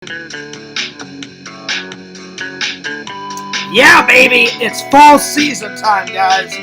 Yeah, baby, it's fall season time, guys.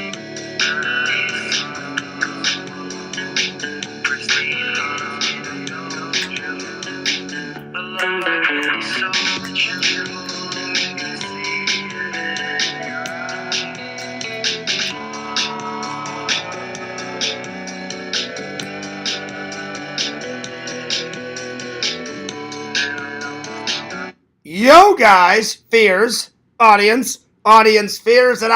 Yo, guys, fears, audience fears, and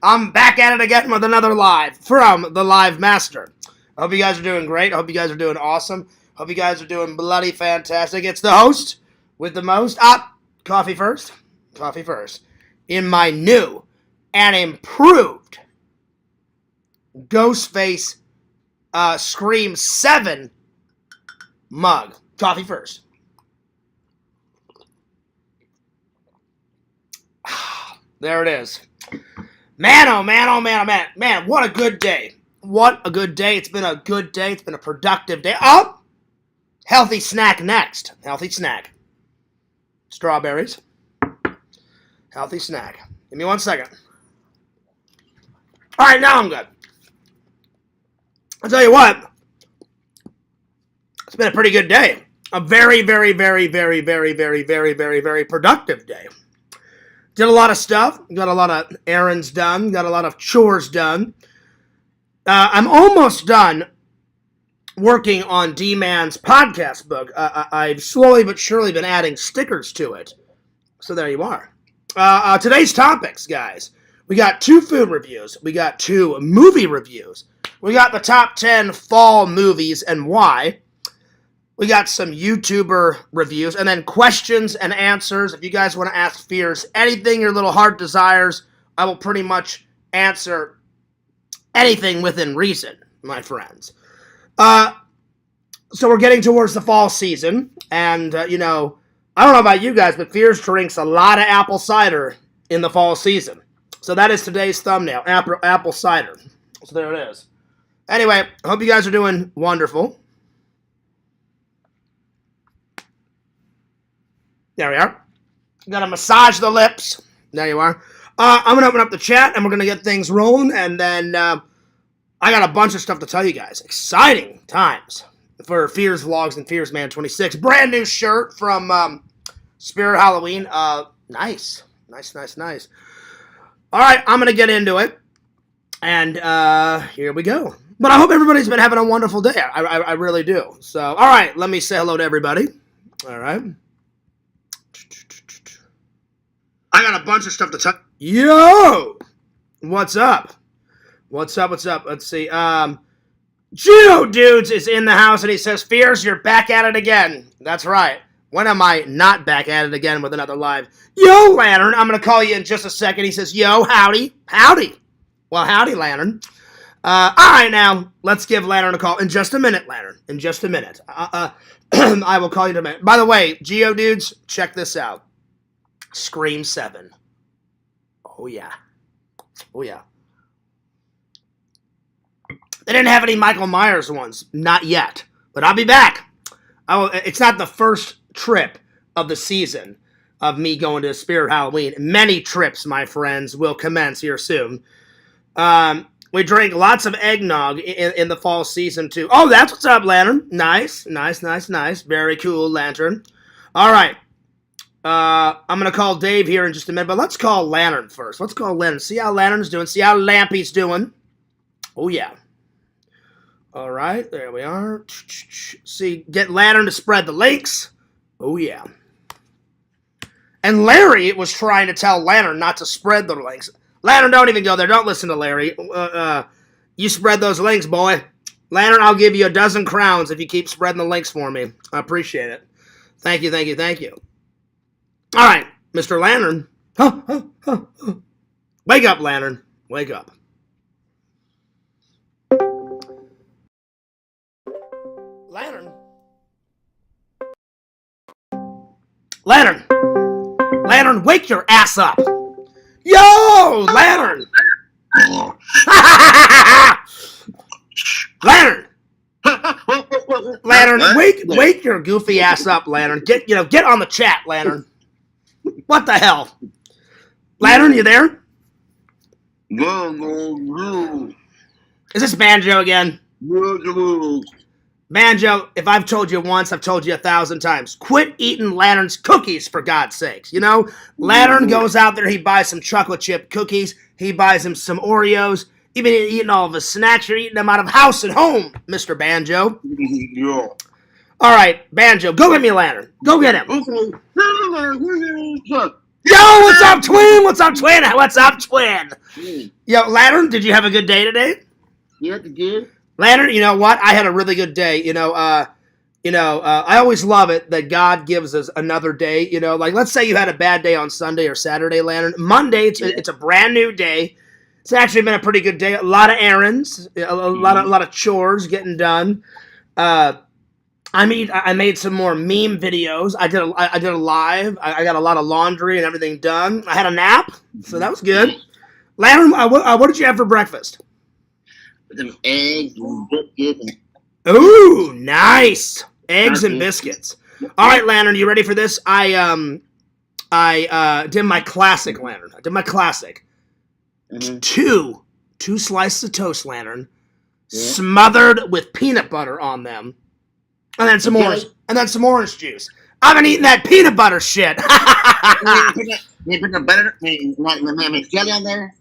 I'm back at it again with another live from the Live Master. I hope you guys are doing great. I hope you guys are doing awesome. Hope you guys are doing bloody fantastic. It's the host with the most. Coffee first. In my new and improved Ghostface Scream 7 mug. Coffee first. There it is. Man, oh man, oh man, oh man. Man, what a good day. What a good day. It's been a good day. It's been a productive day. Oh! Healthy snack next. Healthy snack. Strawberries. Healthy snack. Give me 1 second. All right, now I'm good. I'll tell you what. It's been a pretty good day. A very, very, very, very, very, very, very, very, very productive day. Did a lot of stuff. Got a lot of errands done. Got a lot of chores done. I'm almost done working on D-Man's podcast book. I've slowly but surely been adding stickers to it. So there you are. Today's topics, guys. We got 2 food reviews. We got 2 movie reviews. We got the top 10 fall movies and why. We got some YouTuber reviews, and then questions and answers. If you guys want to ask Fears anything your little heart desires, I will pretty much answer anything within reason, my friends. So we're getting towards the fall season, and, I don't know about you guys, but Fears drinks a lot of apple cider in the fall season. So that is today's thumbnail, apple cider. So there it is. Anyway, I hope you guys are doing wonderful. There we are. Gotta massage the lips. There you are. I'm gonna open up the chat and we're gonna get things rolling, and then I got a bunch of stuff to tell you guys. Exciting times for Fears Vlogs and Fears Man 26. Brand new shirt from Spirit Halloween. Nice. All right, I'm gonna get into it, and here we go. But I hope everybody's been having a wonderful day. I really do. So, all right, let me say hello to everybody. All right. I got a bunch of stuff to tell. Yo! What's up? Let's see. Geo Dudes is in the house and he says, Fears, you're back at it again. That's right. When am I not back at it again with another live? Yo, Lantern, I'm going to call you in just a second. He says, yo, howdy. Well, howdy, Lantern. All right, now, let's give Lantern a call. In just a minute, Lantern. In just a minute. I will call you in a minute. By the way, Geo Dudes, check this out. Scream 7. Oh, yeah. They didn't have any Michael Myers ones. Not yet. But I'll be back. It's not the first trip of the season of me going to Spirit Halloween. Many trips, my friends, will commence here soon. We drank lots of eggnog in the fall season, too. Oh, that's what's up, Lantern. Nice. Very cool, Lantern. All right. I'm going to call Dave here in just a minute, but let's call Lantern first. Let's call Lantern. See how Lantern's doing. See how Lampy's doing. Oh, yeah. All right, there we are. See, get Lantern to spread the links. Oh, yeah. And Larry was trying to tell Lantern not to spread the links. Lantern, don't even go there. Don't listen to Larry. You spread those links, boy. Lantern, I'll give you 12 crowns if you keep spreading the links for me. I appreciate it. Thank you. All right, Mr. Lantern. Wake up, Lantern. Wake up. Lantern, wake your ass up. Yo, Lantern. Lantern. Lantern, wake your goofy ass up, Lantern. Get on the chat, Lantern. What the hell? Lantern, you there? Is this Banjo again? Banjo, if I've told you once, I've told you 1,000 times. Quit eating Lantern's cookies, for God's sakes. Lantern goes out there, he buys some chocolate chip cookies, he buys him some Oreos. You've been eating all of his snacks, you're eating them out of house and home, Mr. Banjo. Yeah. All right, Banjo, go get me Lantern. Go get him. Okay. Yo, what's up, twin? What's up, twin? What's up, twin? Yo, Lantern, did you have a good day today? Yeah, you did. Lantern, you know what? I had a really good day. I always love it that God gives us another day. Like let's say you had a bad day on Sunday or Saturday, Lantern. Monday, it's a brand new day. It's actually been a pretty good day. A lot of errands, a lot of chores getting done. I made some more meme videos. I did a live. I got a lot of laundry and everything done. I had a nap, so that was good. Lantern, what did you have for breakfast? Some eggs and biscuits. Ooh, nice. Eggs and biscuits. All right, Lantern, you ready for this? I did my classic, Lantern. I did my classic. Mm-hmm. Two slices of toast, Lantern, smothered with peanut butter on them, and then some orange juice. I've been eating that peanut butter shit. You put the butter, like jelly on there?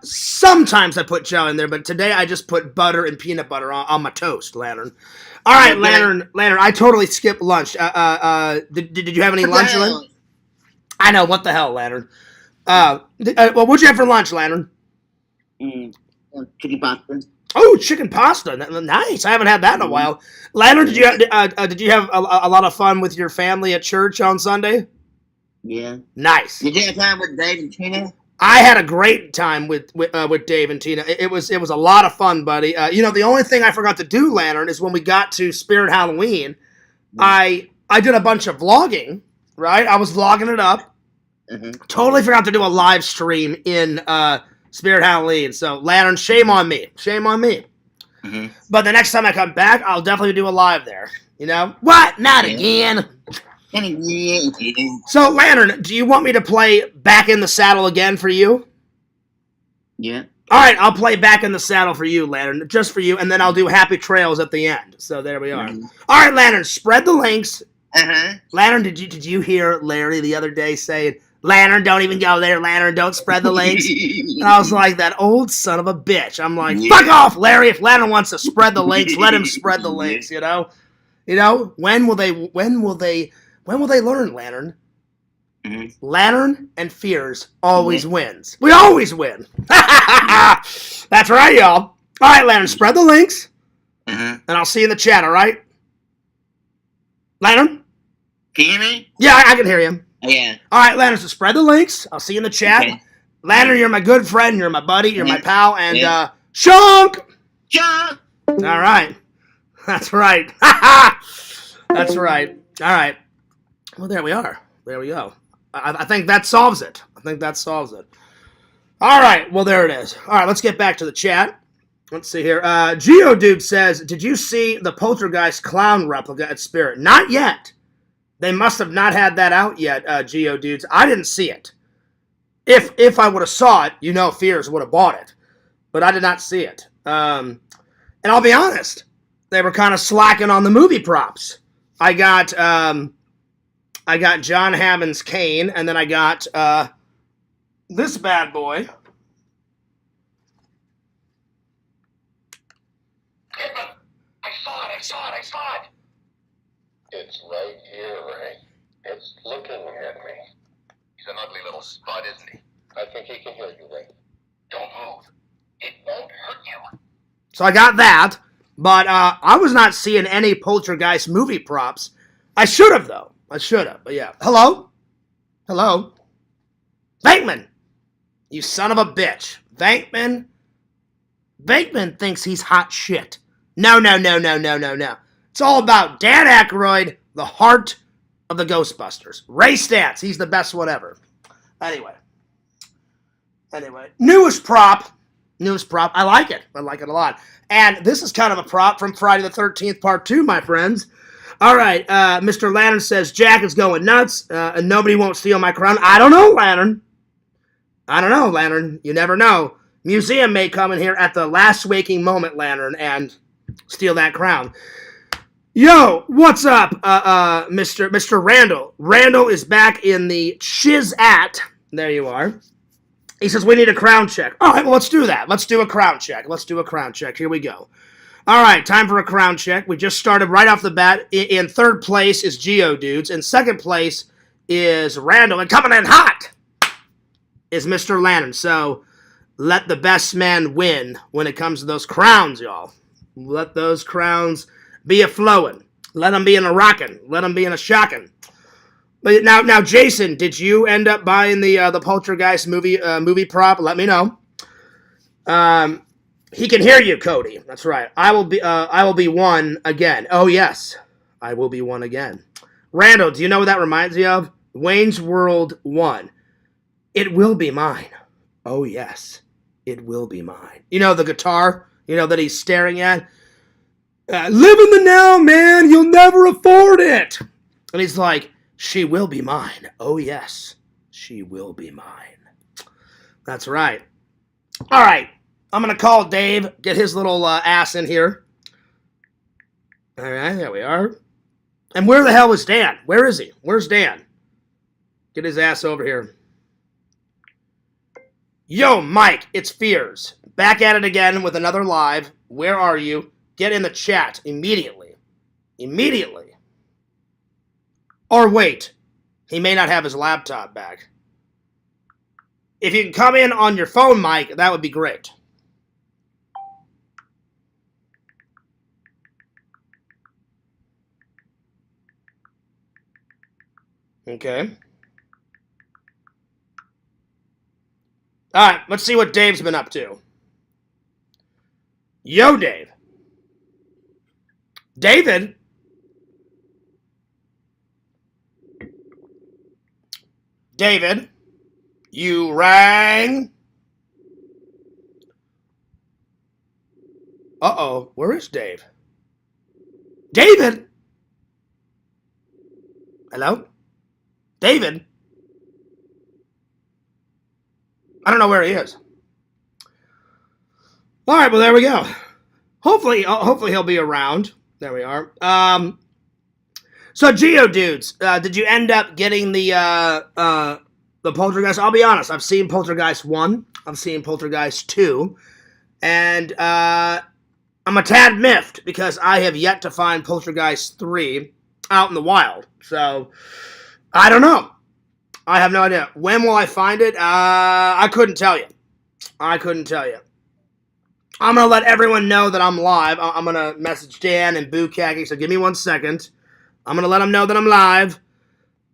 Sometimes I put jelly in there, but today I just put butter and peanut butter on my toast, Lantern. All right, okay. Lantern, I totally skipped lunch. Did you have any lunch? I know, what the hell, Lantern. Well, what'd you have for lunch, Lantern? Chicken pasta. Oh, chicken pasta. Nice. I haven't had that in a while. Lantern, did you have a lot of fun with your family at church on Sunday? Yeah. Nice. Did you have time with Dave and Tina? I had a great time with Dave and Tina. It was a lot of fun, buddy. The only thing I forgot to do, Lantern, is when we got to Spirit Halloween, I did a bunch of vlogging, right? I was vlogging it up. Mm-hmm. Totally forgot to do a live stream in Spirit Halloween. So, Lantern, shame on me. Shame on me. Mm-hmm. But the next time I come back, I'll definitely do a live there. What? Not again. So, Lantern, do you want me to play Back in the Saddle again for you? Yeah. All right, I'll play Back in the Saddle for you, Lantern, just for you, and then I'll do Happy Trails at the end. So there we are. Mm-hmm. All right, Lantern, spread the links. Uh-huh. Lantern, did you hear Larry the other day saying, Lantern, don't even go there, Lantern, don't spread the links? And I was like, that old son of a bitch. I'm like, fuck off, Larry. If Lantern wants to spread the links, let him spread the links, When will they learn, Lantern? Mm-hmm. Lantern and Fears always wins. We always win. That's right, y'all. All right, Lantern, spread the links. Mm-hmm. And I'll see you in the chat, all right? Lantern? Can you hear me? Yeah, I can hear you. Oh, yeah. All right, Lantern, so spread the links. I'll see you in the chat. Okay. Lantern, you're my good friend. You're my buddy. You're my pal. And, Shunk! Shunk! All right. That's right. That's right. All right. Well, there we are. There we go. I think that solves it. All right. Well, there it is. All right, let's get back to the chat. Let's see here. Geodude says, did you see the Poltergeist clown replica at Spirit? Not yet. They must have not had that out yet, Geodudes. I didn't see it. If I would have saw it, Fears would have bought it. But I did not see it. And I'll be honest, they were kind of slacking on the movie props. I got John Hammond's cane, and then I got this bad boy. I saw it. It's right here, Ray. It's looking at me. He's an ugly little spud, isn't he? I think he can hear you, Ray. Don't move. It won't hurt you. So I got that, but I was not seeing any Poltergeist movie props. I should have, though. But yeah. Hello? Venkman! You son of a bitch. Venkman thinks he's hot shit. No. It's all about Dan Aykroyd, the heart of the Ghostbusters. Ray Stantz, he's the best one ever. Anyway. Newest prop News prop. I like it. I like it a lot. And this is kind of a prop from Friday the 13th, Part 2, my friends. All right, Mr. Lantern says, Jack is going nuts, and nobody won't steal my crown. I don't know, Lantern. I don't know, Lantern. You never know. Museum may come in here at the last waking moment, Lantern, and steal that crown. Yo, what's up, Mr. Randall? Randall is back in the Chiz-at. There you are. He says, we need a crown check. All right, well, let's do that. Let's do a crown check. Here we go. All right, time for a crown check. We just started right off the bat. In third place is Geodudes. In second place is Randall. And coming in hot is Mr. Lantern. So let the best man win when it comes to those crowns, y'all. Let those crowns be a-flowing. Let them be in a rockin'. Let them be in a shockin'. But now, Jason, did you end up buying the Poltergeist movie prop? Let me know. He can hear you, Cody. That's right. I will be one again. Oh yes, I will be one again. Randall, do you know what that reminds me of? Wayne's World 1. It will be mine. Oh yes, it will be mine. You know the guitar. You know that he's staring at. Live in the now, man. You'll never afford it. And he's like, she will be mine. Oh, yes. She will be mine. That's right. All right. I'm going to call Dave, get his little ass in here. All right. There we are. And where the hell is Dan? Where is he? Where's Dan? Get his ass over here. Yo, Mike, it's Fears. Back at it again with another live. Where are you? Get in the chat immediately. Immediately. Or wait, he may not have his laptop back. If you can come in on your phone, Mike, that would be great. Okay. All right, let's see what Dave's been up to. Yo, Dave. David? David, you rang. Uh-oh, where is Dave? David? Hello? David? I don't know where he is. All right, well, there we go. Hopefully he'll be around. There we are. So, Geodudes, did you end up getting the Poltergeist? I'll be honest, I've seen Poltergeist 1, I've seen Poltergeist 2, and I'm a tad miffed because I have yet to find Poltergeist 3 out in the wild. So, I don't know. I have no idea. When will I find it? I couldn't tell you. I'm going to let everyone know that I'm live. I'm going to message Dan and Bukaki, so give me 1 second. I'm going to let them know that I'm live.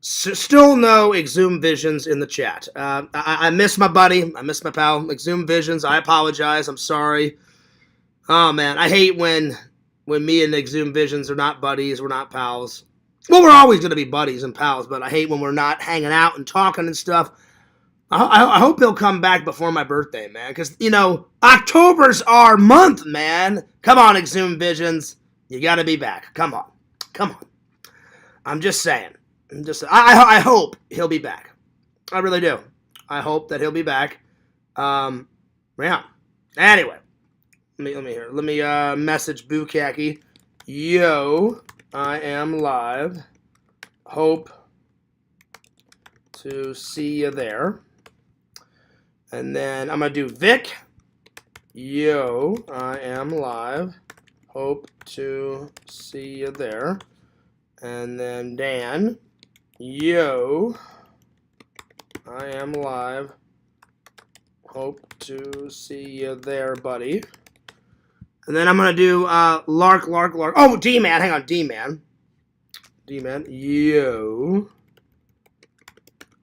Still no Exhumed Visions in the chat. I miss my buddy. I miss my pal. Exhumed Visions, I apologize. I'm sorry. Oh, man. I hate when me and Exhumed Visions are not buddies. We're not pals. Well, we're always going to be buddies and pals, but I hate when we're not hanging out and talking and stuff. I hope he'll come back before my birthday, man. Because, October's our month, man. Come on, Exhumed Visions. You got to be back. Come on. I'm just saying. I hope he'll be back. I really do. I hope that he'll be back. Yeah. Anyway, let me message Bukaki. Yo, I am live. Hope to see you there. And then I'm gonna do Vic. Yo, I am live. Hope to see you there. And then Dan, yo, I am live. Hope to see you there, buddy. And then I'm going to do Lark. Oh, D-Man. Hang on, D-Man. Yo,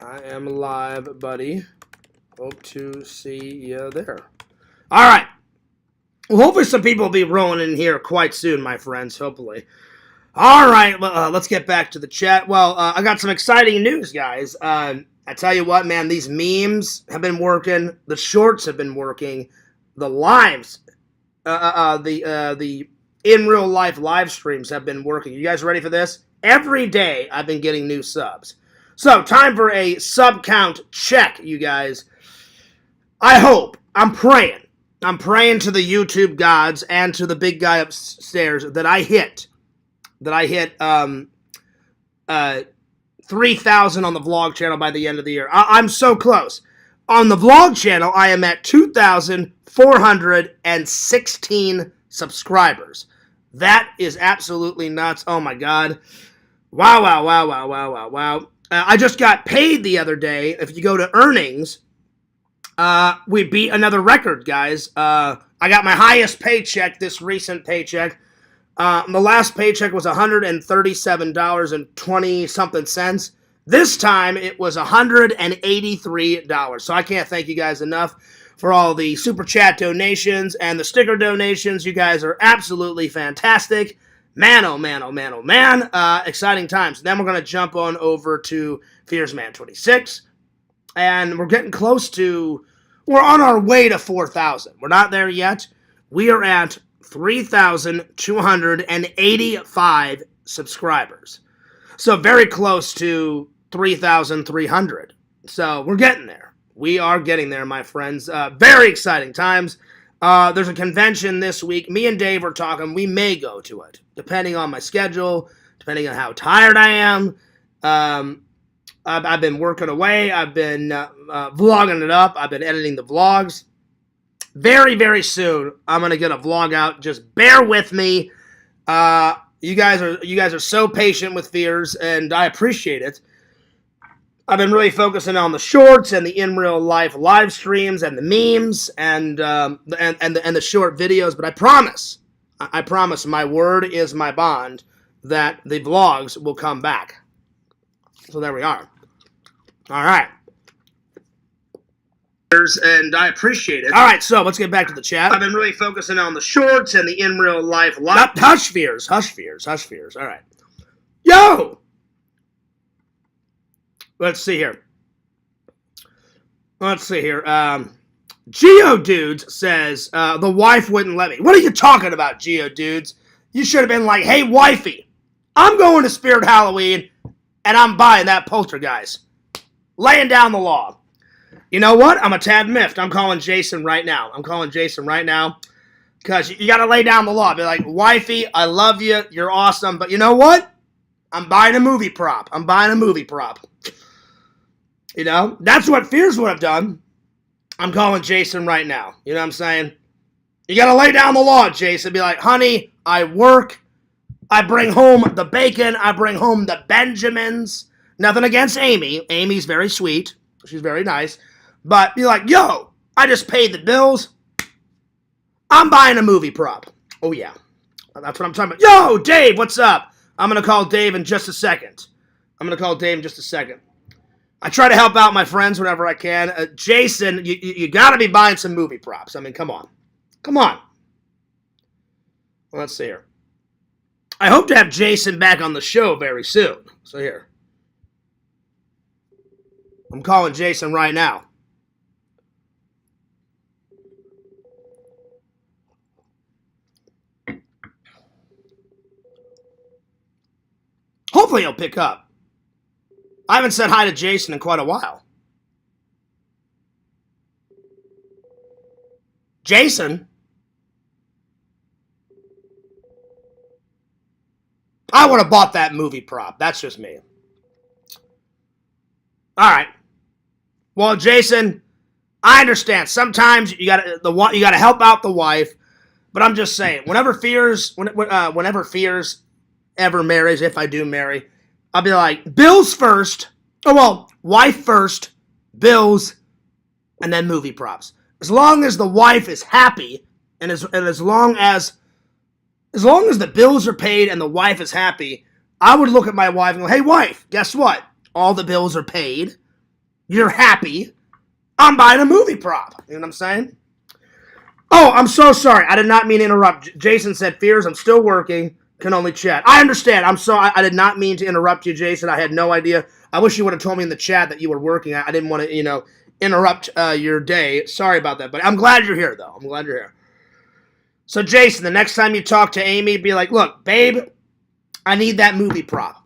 I am live, buddy. Hope to see you there. All right. Well, hopefully some people will be rolling in here quite soon, my friends, hopefully. All right, let's get back to the chat. Well, I got some exciting news, guys. I tell you what, man, these memes have been working. The shorts have been working. the lives, the in real life live streams have been working. You guys ready for this? Every day I've been getting new subs. So time for a sub count check, you guys. I hope, I'm praying to the YouTube gods and to the big guy upstairs that I hit 3,000 on the vlog channel by the end of the year. I'm so close. On the vlog channel, I am at 2,416 subscribers. That is absolutely nuts. Oh my God. Wow. I just got paid the other day. If you go to earnings, we beat another record, guys. I got my highest paycheck, this recent paycheck. The last paycheck was $137.20-something. This time, it was $183. So I can't thank you guys enough for all the super chat donations and the sticker donations. You guys are absolutely fantastic. Man, oh man, oh man, oh man. Exciting times. Then we're going to jump on over to Fearsman 26. And we're getting close to, we're on our way to 4,000. We're not there yet. We are at 3,285 subscribers. So very close to 3,300. So we're getting there. We are getting there, my friends. Very exciting times. There's a convention this week. Me and Dave are talking. We may go to it, depending on my schedule, depending on how tired I am. I've been working away. I've been vlogging it up. I've been editing the vlogs. Very, very soon, I'm gonna get a vlog out. Just bear with me. You guys are so patient with Fears, and I appreciate it. I've been really focusing on the shorts and the in real life live streams and the memes and the short videos. But I promise, my word is my bond, that the vlogs will come back. So there we are. All right. And I appreciate it. All right, so let's get back to the chat. I've been really focusing on the shorts and the in real life live. Hush Fears. All right. Yo! Let's see here. Geodudes says, the wife wouldn't let me. What are you talking about, Geodudes? You should have been like, hey, wifey, I'm going to Spirit Halloween, and I'm buying that poltergeist. Laying down the law. You know what? I'm a tad miffed. I'm calling Jason right now. Because you got to lay down the law. Be like, wifey, I love you. You're awesome. But you know what? I'm buying a movie prop. You know, that's what Fears would have done. I'm calling Jason right now. You know what I'm saying? You got to lay down the law, Jason. Be like, honey, I work. I bring home the bacon. I bring home the Benjamins. Nothing against Amy. Amy's very sweet. She's very nice. But be like, yo, I just paid the bills. I'm buying a movie prop. Oh, yeah. That's what I'm talking about. Yo, Dave, what's up? I'm going to call Dave in just a second. I try to help out my friends whenever I can. Jason, you got to be buying some movie props. I mean, come on. Well, let's see here. I hope to have Jason back on the show very soon. So here. I'm calling Jason right now. Hopefully he'll pick up. I haven't said hi to Jason in quite a while. Jason? I would have bought that movie prop. That's just me. All right. Well, Jason, I understand. Sometimes you gotta help out the wife, but I'm just saying, whenever Fears ever marries, if I do marry, I'll be like, bills first. Oh, well, wife first, bills, and then movie props. As long as the wife is happy, and as long as the bills are paid and the wife is happy, I would look at my wife and go, hey, wife, guess what? All the bills are paid. You're happy. I'm buying a movie prop. You know what I'm saying? Oh, I'm so sorry. I did not mean to interrupt. Jason said, Fears, I'm still working. Can only chat. I understand. I'm sorry. I did not mean to interrupt you, Jason. I had no idea. I wish you would have told me in the chat that you were working. I didn't want to, interrupt your day. Sorry about that, but I'm glad you're here, though. I'm glad you're here. So, Jason, the next time you talk to Amy, be like, look, babe, I need that movie prop.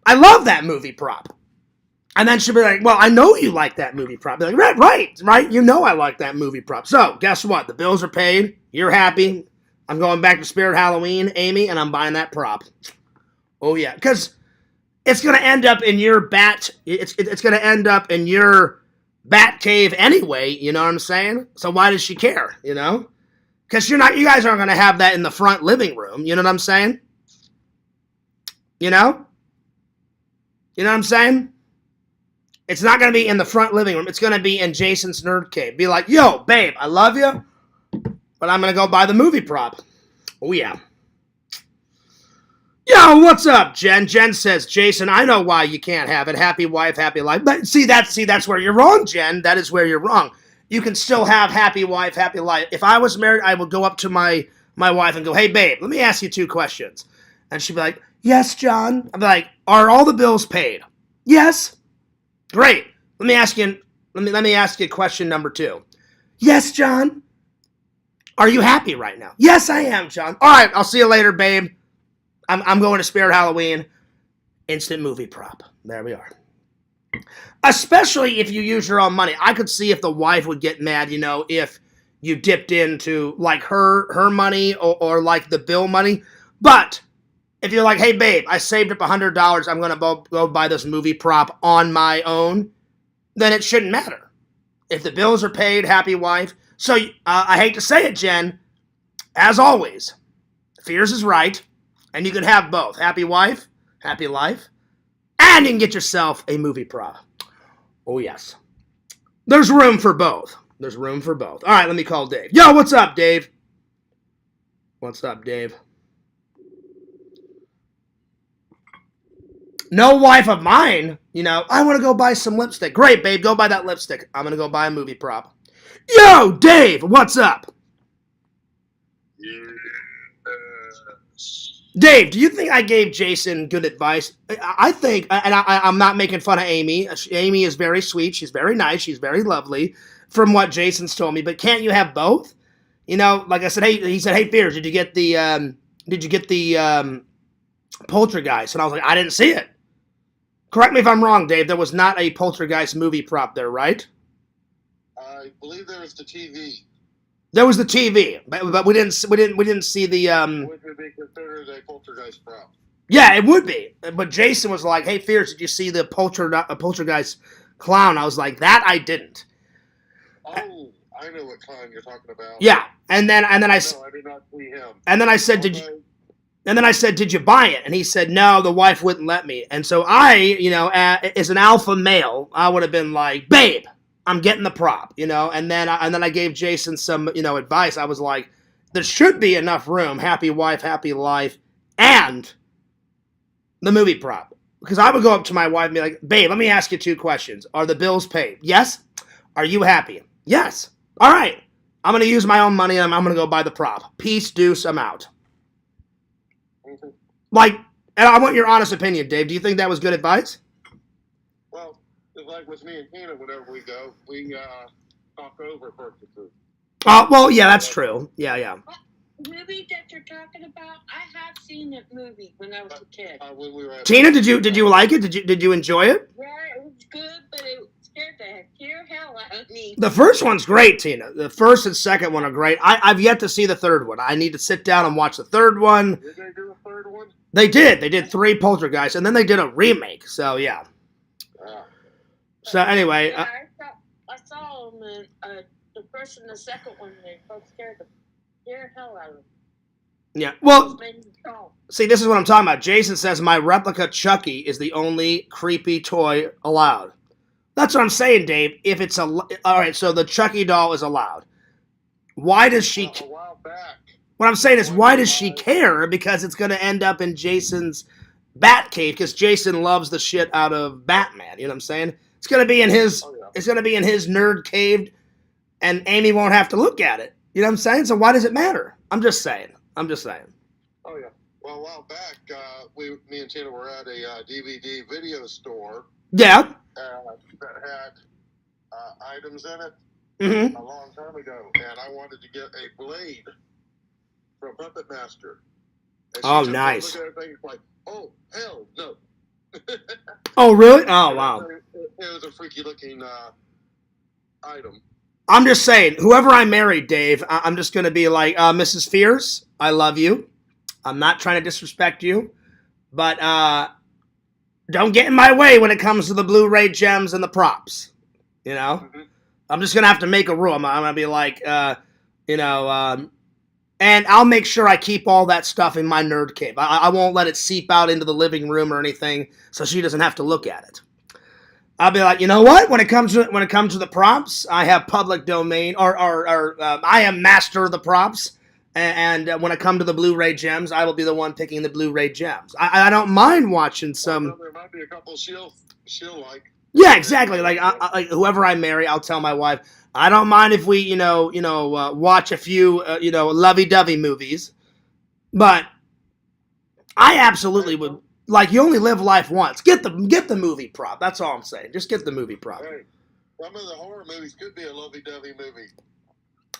I love that movie prop. And then she'll be like, well, I know you like that movie prop. Be like, right. You know I like that movie prop. So, guess what? The bills are paid. You're happy. I'm going back to Spirit Halloween, Amy, and I'm buying that prop. Oh, yeah. Because it's going to end up in your it's going to end up in your bat cave anyway, you know what I'm saying? So why does she care, you know? Because you guys aren't going to have that in the front living room, you know what I'm saying? You know? You know what I'm saying? It's not going to be in the front living room. It's going to be in Jason's nerd cave. Be like, yo, babe, I love you, but I'm going to go buy the movie prop. Oh, yeah. Yo, what's up, Jen? Jen says, Jason, I know why you can't have it. Happy wife, happy life. But see, that's where you're wrong, Jen. That is where you're wrong. You can still have happy wife, happy life. If I was married, I would go up to my wife and go, hey, babe, let me ask you 2 questions. And she'd be like, yes, John. I'd be like, are all the bills paid? Yes. Great. Let me ask you question number 2. Yes, John. Are you happy right now? Yes, I am, John. All right, I'll see you later, babe. I'm going to Spirit Halloween. Instant movie prop. There we are. Especially if you use your own money. I could see if the wife would get mad, you know, if you dipped into like her money or like the bill money. But if you're like, hey, babe, I saved up $100. I'm going to go buy this movie prop on my own. Then it shouldn't matter. If the bills are paid, happy wife. So I hate to say it, Jen. As always, Fears is right. And you can have both. Happy wife, happy life. And you can get yourself a movie prop. Oh, yes. There's room for both. There's room for both. All right, let me call Dave. Yo, what's up, Dave? What's up, Dave? No wife of mine, you know, I want to go buy some lipstick. Great, babe, go buy that lipstick. I'm going to go buy a movie prop. Yo, Dave, what's up? Dave, do you think I gave Jason good advice? I think, and I'm not making fun of Amy. Amy is very sweet. She's very nice. She's very lovely from what Jason's told me. But can't you have both? You know, like I said, he said, hey, Fears, did you get the Poltergeist? And I was like, I didn't see it. Correct me if I'm wrong, Dave. There was not a Poltergeist movie prop there, right? I believe there was the TV. There was the TV, but we didn't see the. Would it be considered a poltergeist prop? Yeah, it would be. But Jason was like, "Hey, Fears, did you see the poltergeist clown?" I was like, "That I didn't." Oh, I know what clown you're talking about. Yeah, and then I no, I did not see him. And then I said, did you buy it? And he said, no, the wife wouldn't let me. And so I, you know, as an alpha male, I would have been like, babe, I'm getting the prop, you know. And then I gave Jason some, you know, advice. I was like, there should be enough room, happy wife, happy life, and the movie prop. Because I would go up to my wife and be like, babe, let me ask you 2 questions. Are the bills paid? Yes. Are you happy? Yes. All right. I'm going to use my own money and I'm going to go buy the prop. Peace, deuce, I'm out. Mm-hmm. Like, and I want your honest opinion, Dave. Do you think that was good advice? Well, it's like with me and Tina, whenever we go, we talk over purchases. Well, yeah, that's true. Yeah. Movie that you're talking about, I have seen that movie when I was a kid. When we were at Tina, did you like it? Did you enjoy it? Yeah, it was good, but it scared the hell out of me. The first one's great, Tina. The first and second one are great. I've yet to see the third one. I need to sit down and watch the third one. Did they do a third one? They did. They did 3 Poltergeists, and then they did a remake. So yeah. So anyway, Yeah, I saw them in the first and the second one. They both scared the hell out of me. yeah. Well, Made me calm. see, this is what I'm talking about. Jason says my replica Chucky is the only creepy toy allowed. That's what I'm saying, Dave. If it's all right, so the Chucky doll is allowed. Why does she? A while back. What I'm saying is, why does she care? Because it's going to end up in Jason's bat cave. Because Jason loves the shit out of Batman. You know what I'm saying? It's going to be in his. Oh, yeah. It's going to be in his nerd cave, and Amy won't have to look at it. You know what I'm saying? So why does it matter? I'm just saying. Oh yeah. Well, a while back, me and Tina were at a DVD video store. Yeah. That had items in it Mm-hmm. a long time ago, and I wanted to get a blade from Puppet Master. And she Oh, took nice. a look at everything, like, oh, hell no. Oh, really? Oh, wow. It was a freaky looking item. I'm just saying, whoever I marry, Dave, I'm just going to be like, Mrs. Fierce, I love you. I'm not trying to disrespect you, but don't get in my way when it comes to the Blu-ray gems and the props. You know? Mm-hmm. I'm just going to have to make a rule. I'm going to be like, and I'll make sure I keep all that stuff in my nerd cave. I won't let it seep out into the living room or anything, so she doesn't have to look at it. I'll be like, you know what? When it comes to the props, I have public domain, or I am master of the props. And when it comes to the Blu-ray gems, I will be the one picking the Blu-ray gems. I don't mind watching some. Well, there might be a couple she'll like. Yeah, exactly. Like whoever I marry, I'll tell my wife, I don't mind if we, watch a few, lovey-dovey movies, but I absolutely would. Like, you only live life once. Get the movie prop. That's all I'm saying. Just get the movie prop. Hey, some of the horror movies could be a lovey-dovey movie,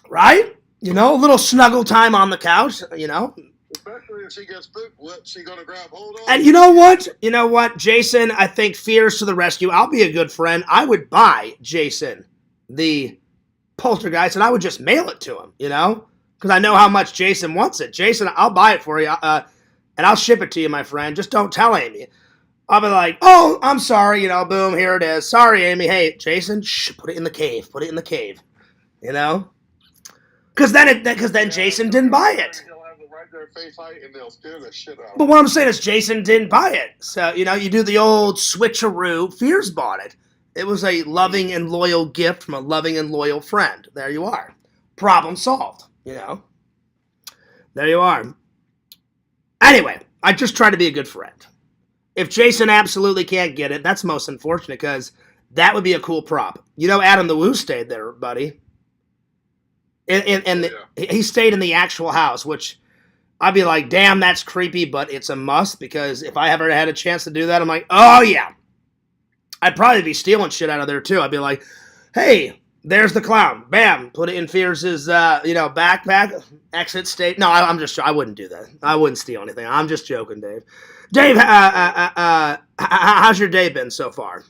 right? A little snuggle time on the couch. Especially if she gets spooked, what's she gonna grab hold of? And you know what, Jason? I think Fears to the rescue. I'll be a good friend. I would buy Jason the poltergeist, and I would just mail it to him. Because I know how much Jason wants it. Jason, I'll buy it for you, and I'll ship it to you, my friend. Just don't tell Amy. I'll be like, oh, I'm sorry. Boom, here it is. Sorry, Amy. Hey, Jason, put it in the cave. Put it in the cave. Because then Jason didn't buy it. Their face height and they'll scare the shit out. But what I'm saying is Jason didn't buy it. So, you do the old switcheroo. Fears bought it. It was a loving and loyal gift from a loving and loyal friend. There you are. Problem solved, There you are. Anyway, I just try to be a good friend. If Jason absolutely can't get it, that's most unfortunate because that would be a cool prop. Adam the Woo stayed there, buddy. He stayed in the actual house, which I'd be like, damn, that's creepy, but it's a must because if I ever had a chance to do that, I'm like, oh, yeah. I'd probably be stealing shit out of there, too. I'd be like, hey, there's the clown. Bam. Put it in Fears' backpack. Exit state. No, I wouldn't do that. I wouldn't steal anything. I'm just joking, Dave. Dave, how's your day been so far?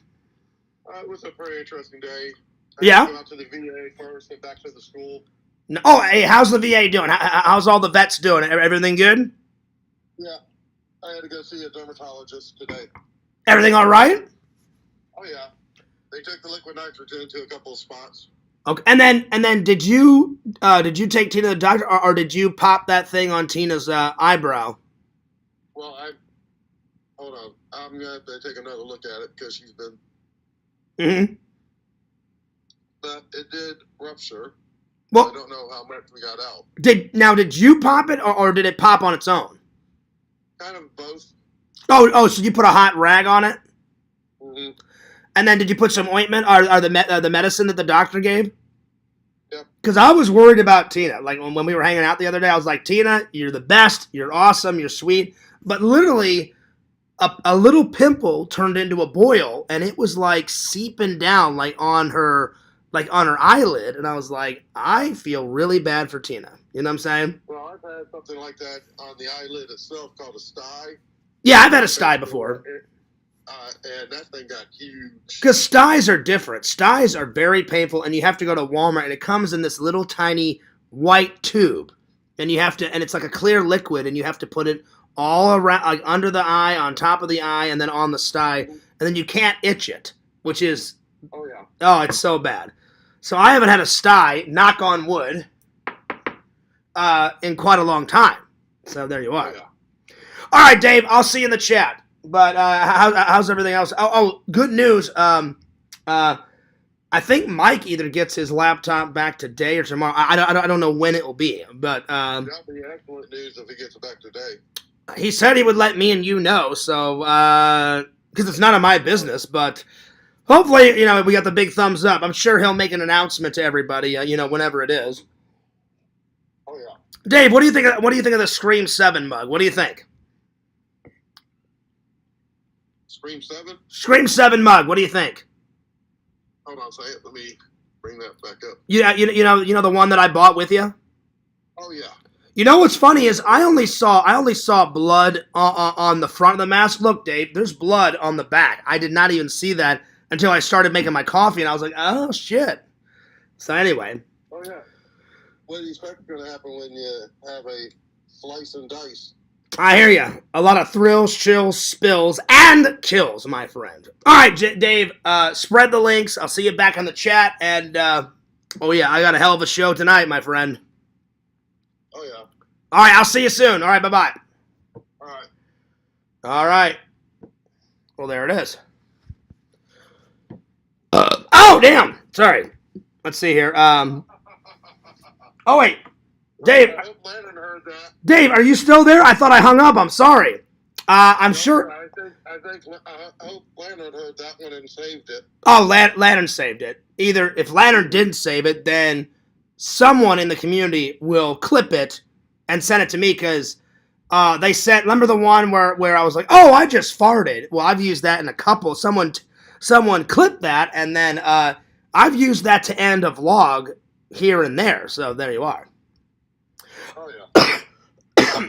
It was a pretty interesting day. Yeah? I went out to the VA first and back to the school. No, oh, hey, how's the VA doing? How's all the vets doing? Everything good? Yeah. I had to go see a dermatologist today. Everything all right? Oh, yeah. They took the liquid nitrogen to a couple of spots. Okay, and then did you take Tina to the doctor, or did you pop that thing on Tina's eyebrow? Well, hold on. I'm going to have to take another look at it because she's been... Mm-hmm. But it did rupture. Well, I don't know how much we got out. Did you pop it, or did it pop on its own? Kind of both. Oh, so you put a hot rag on it? Mm-hmm. And then did you put some ointment, or the medicine that the doctor gave? Yep. Because I was worried about Tina. Like, when we were hanging out the other day, I was like, Tina, you're the best, you're awesome, you're sweet. But literally, a little pimple turned into a boil, and it was, like, seeping down, like, on her eyelid. And I was like, I feel really bad for Tina. You know what I'm saying? Well, I've had something like that on the eyelid itself called a sty. Yeah, I've had a sty before. And that thing got huge. Because styes are different. Styes are very painful, and you have to go to Walmart, and it comes in this little tiny white tube. And it's like a clear liquid, and you have to put it all around, like under the eye, on top of the eye, and then on the sty. And then you can't itch it, which is... Oh, yeah. Oh, it's so bad. So I haven't had a sty, knock on wood, in quite a long time. So there you are. Oh, yeah. All right, Dave, I'll see you in the chat. But how's everything else? Oh, good news. I think Mike either gets his laptop back today or tomorrow. I don't know when it will be, but that'll be excellent news if he gets it back today. He said he would let me and you know. So because it's none of my business, but hopefully we got the big thumbs up. I'm sure he'll make an announcement to everybody. Whenever it is. Oh yeah. Dave, what do you think? What do you think of the Scream 7 mug? What do you think? Scream 7? Scream 7 mug. What do you think? Hold on a second. Let me bring that back up. Yeah, you know the one that I bought with you. Oh yeah. You know what's funny is I only saw blood on the front of the mask. Look, Dave, there's blood on the back. I did not even see that until I started making my coffee, and I was like, oh shit. So anyway. Oh yeah. What do you expect is going to happen when you have a slice and dice? I hear you. A lot of thrills, chills, spills, and kills, my friend. All right, Dave, spread the links. I'll see you back on the chat. And, oh, yeah, I got a hell of a show tonight, my friend. Oh, yeah. All right, I'll see you soon. All right, bye-bye. All right. All right. Well, there it is. Oh, damn. Sorry. Let's see here. Oh, wait. Dave. I hope Landon heard that. Dave, are you still there? I thought I hung up. I'm sorry. I'm sure. I hope Landon heard that one and saved it. Oh, Lantern saved it. Either if Lantern didn't save it, then someone in the community will clip it and send it to me because they sent. Remember the one where I was like, "Oh, I just farted." Well, I've used that in a couple. Someone clipped that, and then I've used that to end a vlog here and there. So there you are. Oh yeah.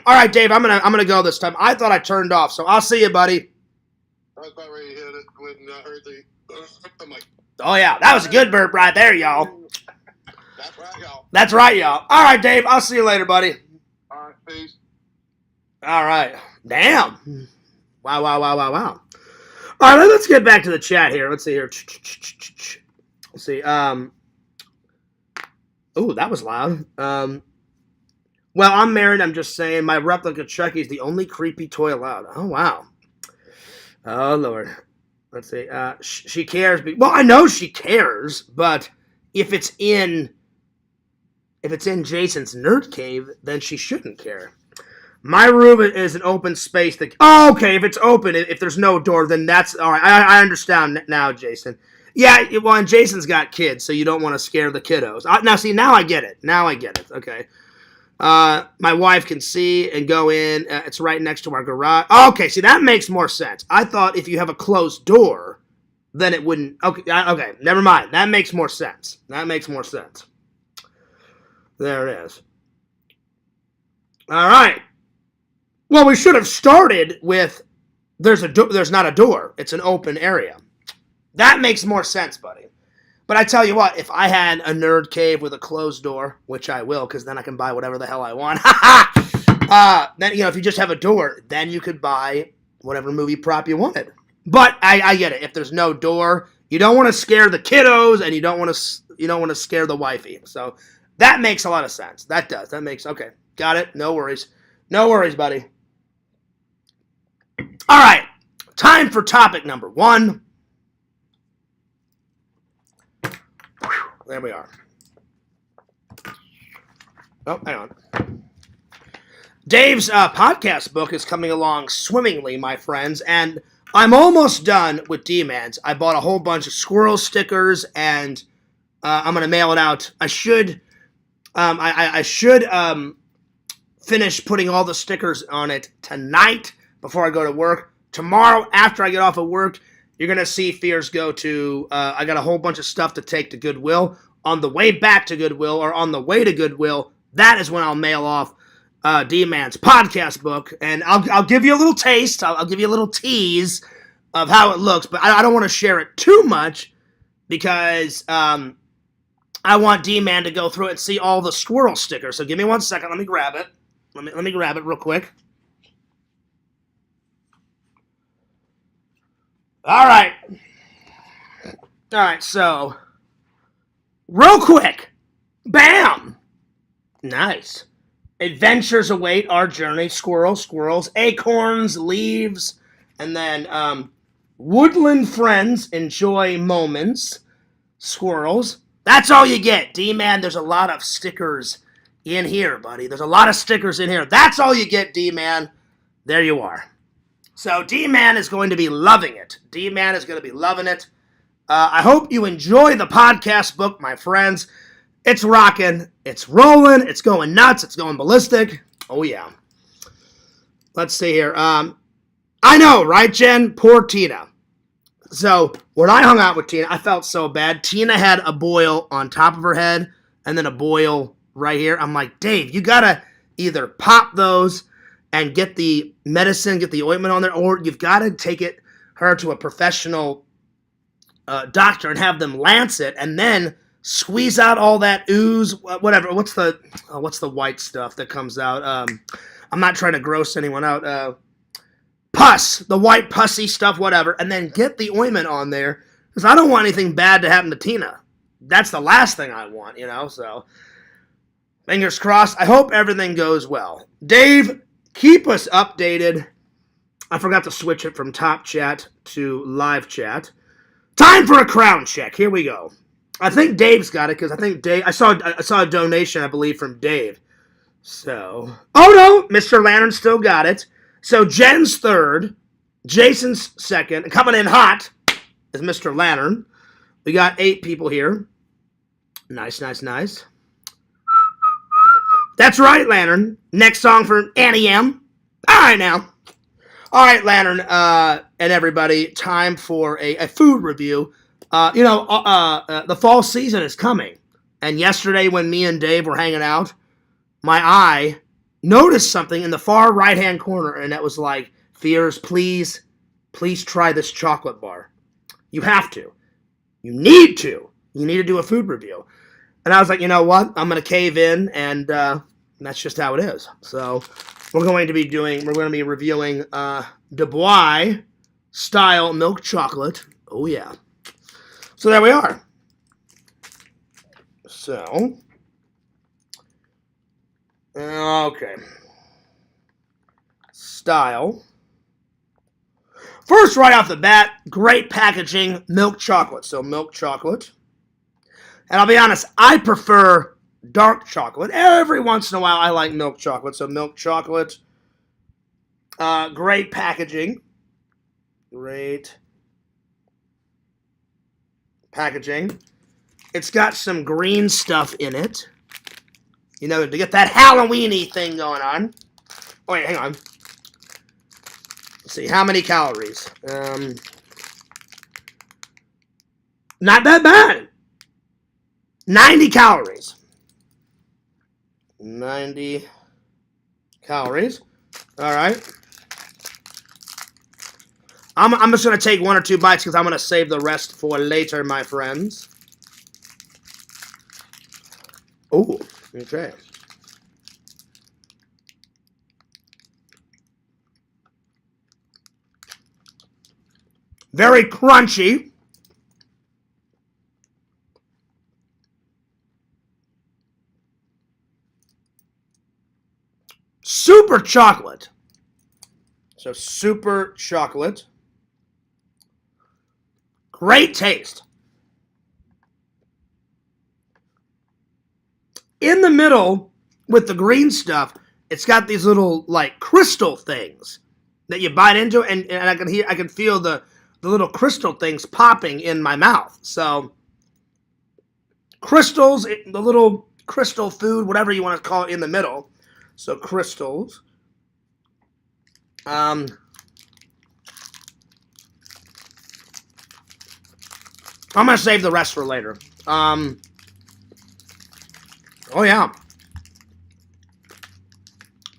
All right, Dave, I'm gonna go this time. I thought I turned off, so I'll see you, buddy. I was about ready to hit it when I heard the. I'm like, Oh yeah, that was a good burp right there, y'all. that's right, y'all. That's right, y'all. All right, Dave, I'll see you later, buddy. All right, peace. All right. Damn. Wow. All right, let's get back to the chat here. Let's see here. Let's see. Ooh, that was loud. Well, I'm married. I'm just saying my replica Chucky is the only creepy toy allowed. Oh, wow. Oh, Lord. Let's see. She cares. Well, I know she cares, but if it's in Jason's nerd cave, then she shouldn't care. My room is an open space. Okay, if it's open, if there's no door, then that's all right. I understand now, Jason. Yeah, well, and Jason's got kids, so you don't want to scare the kiddos. Now I get it. Okay. My wife can see and go in. It's right next to our garage. Okay, see, that makes more sense. I thought if you have a closed door, then it wouldn't. Okay, never mind. That makes more sense. There it is. All right. Well, we should have started with there's not a door. It's an open area. That makes more sense, buddy. But I tell you what, if I had a nerd cave with a closed door, which I will, because then I can buy whatever the hell I want. Then, if you just have a door, then you could buy whatever movie prop you wanted. But I get it. If there's no door, you don't want to scare the kiddos, and you don't want to scare the wifey. So that makes a lot of sense. That does. Okay. Got it. No worries, buddy. All right. Time for topic number 1. There we are. Oh, hang on. Dave's podcast book is coming along swimmingly, my friends, and I'm almost done with D-Mans. I bought a whole bunch of squirrel stickers, and I'm going to mail it out. I should finish putting all the stickers on it tonight before I go to work. Tomorrow, after I get off of work, you're going to see Fears go to, I got a whole bunch of stuff to take to Goodwill. On the way back to Goodwill, or on the way to Goodwill, that is when I'll mail off D-Man's podcast book. And I'll give you a little taste, I'll give you a little tease of how it looks, but I don't want to share it too much because I want D-Man to go through it and see all the squirrel stickers. So give me 1 second, let me grab it. Let me grab it real quick. All right, so, real quick, bam, nice. Adventures await our journey, squirrels, acorns, leaves, and then woodland friends enjoy moments, squirrels. That's all you get, D-Man. There's a lot of stickers in here, buddy. There's a lot of stickers in here. That's all you get, D-Man. There you are. So D-Man is going to be loving it. I hope you enjoy the podcast book, my friends. It's rocking. It's rolling. It's going nuts. It's going ballistic. Oh, yeah. Let's see here. I know, right, Jen? Poor Tina. So when I hung out with Tina, I felt so bad. Tina had a boil on top of her head and then a boil right here. I'm like, Dave, you gotta either pop those and get the medicine, get the ointment on there, or you've got to take her to a professional doctor and have them lance it and then squeeze out all that ooze, whatever. What's the white stuff that comes out? I'm not trying to gross anyone out. Pus, the white pussy stuff, whatever, and then get the ointment on there because I don't want anything bad to happen to Tina. That's the last thing I want, so fingers crossed. I hope everything goes well. Dave, keep us updated. I forgot to switch it from top chat to live chat. Time for a crown check. Here we go. I think Dave's got it because I think Dave. I saw a donation, I believe, from Dave. So, oh no, Mr. Lantern still got it. So Jen's third, Jason's second, and coming in hot is Mr. Lantern. We got 8 people here. Nice. That's right, Lantern. Next song for Annie M. All right, now. All right, Lantern and everybody, time for a food review. The fall season is coming. And yesterday when me and Dave were hanging out, my eye noticed something in the far right-hand corner, and that was like, Fears, please try this chocolate bar. You have to. You need to. You need to do a food review. And I was like, you know what? I'm going to cave in, and that's just how it is. So we're going to be reviewing Dubois style milk chocolate. Oh, yeah. So there we are. So, okay. Style. First, right off the bat, great packaging, milk chocolate. So, milk chocolate. And I'll be honest, I prefer dark chocolate. Every once in a while, I like milk chocolate. So, milk chocolate. Great packaging. Great packaging. It's got some green stuff in it. To get that Halloween-y thing going on. Oh, wait, hang on. Let's see, how many calories? Not that bad. 90 calories. 90 calories. All right. I'm just going to take 1 or 2 bites because I'm going to save the rest for later, my friends. Oh, okay. Very crunchy. Super chocolate. So super chocolate. Great taste. In the middle, with the green stuff, it's got these little, like, crystal things that you bite into, and I can feel the little crystal things popping in my mouth. So, crystals, the little crystal food, whatever you want to call it, in the middle. So, crystals. I'm going to save the rest for later. Oh, yeah.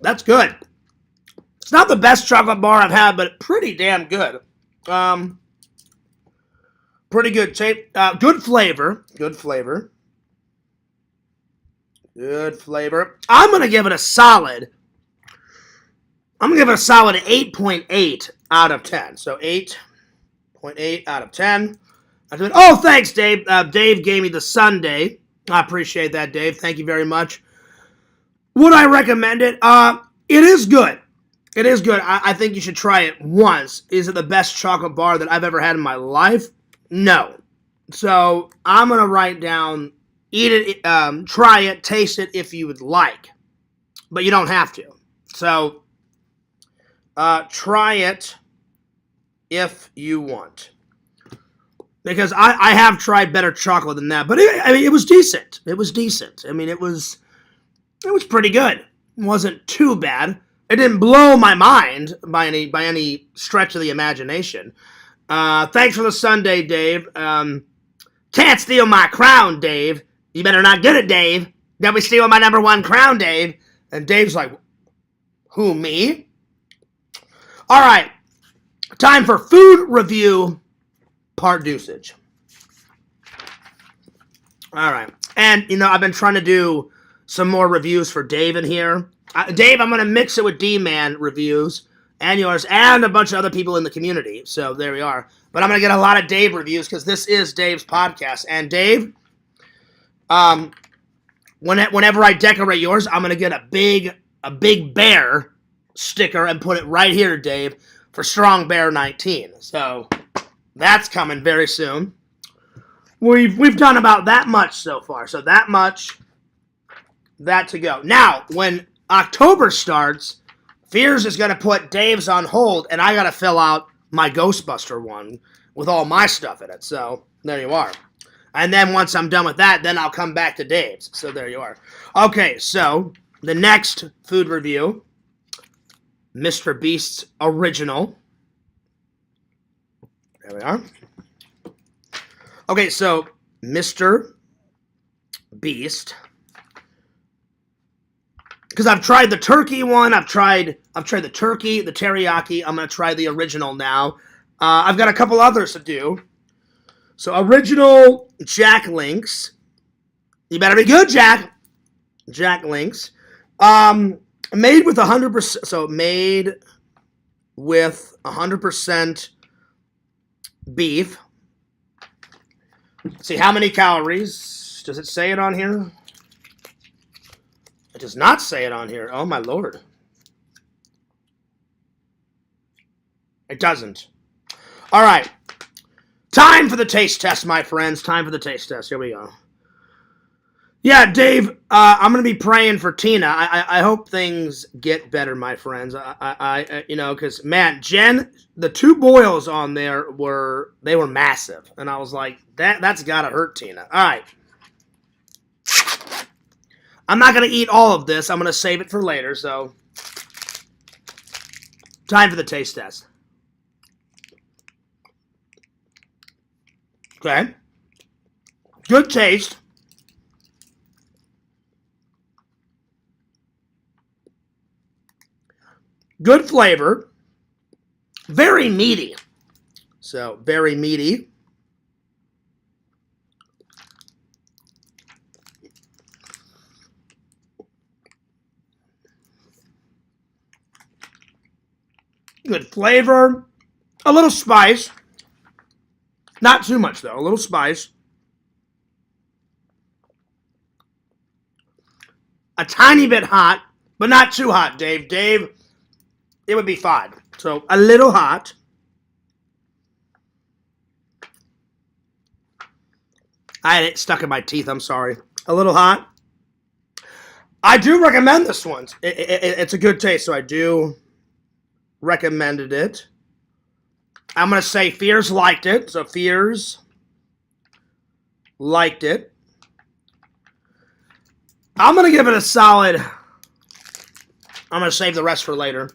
That's good. It's not the best chocolate bar I've had, but pretty damn good. Pretty good taste. Good flavor. Good flavor. Good flavor. I'm going to give it a solid. I'm going to give it a solid 8.8 out of 10. So 8.8 out of 10. Oh, thanks, Dave. Dave gave me the sundae. I appreciate that, Dave. Thank you very much. Would I recommend it? It is good. It is good. I think you should try it once. Is it the best chocolate bar that I've ever had in my life? No. So I'm going to write down, eat it, try it, taste it if you would like. But you don't have to. So try it if you want. Because I have tried better chocolate than that. But it was decent. It was decent. I mean, it was pretty good. It wasn't too bad. It didn't blow my mind by any stretch of the imagination. Thanks for the Sunday, Dave. Can't steal my crown, Dave. You better not get it, Dave. Don't be stealing my #1 crown, Dave. And Dave's like, who, me? All right. Time for food review part dosage. All right. And, I've been trying to do some more reviews for Dave in here. Dave, I'm going to mix it with D-Man reviews and yours and a bunch of other people in the community. So there we are. But I'm going to get a lot of Dave reviews because this is Dave's podcast. And Dave, whenever I decorate yours, I'm going to get a big bear sticker and put it right here, Dave, for Strong Bear 19. So that's coming very soon. We've done about that much so far. So that much, that to go. Now, when October starts, Fears is going to put Dave's on hold, and I got to fill out my Ghostbuster one with all my stuff in it. So there you are. And then once I'm done with that, then I'll come back to Dave's. So there you are. Okay, so the next food review, Mr. Beast's original. There we are. Okay, so Mr. Beast. Because I've tried the turkey one, I've tried the turkey, the teriyaki. I'm gonna try the original now. I've got a couple others to do. So original Jack Links. You better be good, Jack. Jack Links. Made with 100%. So made with 100% beef. Let's see, how many calories? Does it say it on here? It does not say it on here. Oh, my Lord. It doesn't. All right. Time for the taste test, my friends. Time for the taste test. Here we go. Yeah, Dave, I'm going to be praying for Tina. I hope things get better, my friends. Because, man, Jen, the 2 boils on there were massive. And I was like, that's got to hurt Tina. All right. I'm not going to eat all of this. I'm going to save it for later, so. Time for the taste test. Okay. Good taste. Good flavor. Very meaty. So, very meaty. Good flavor. A little spice. Not too much, though. A little spice. A tiny bit hot, but not too hot, Dave. Dave, it would be fine. So, a little hot. I had it stuck in my teeth. I'm sorry. A little hot. I do recommend this one. It's a good taste, so I do recommended it. I'm going to say Fears liked it. So Fears liked it. I'm going to give it a solid. I'm going to save the rest for later.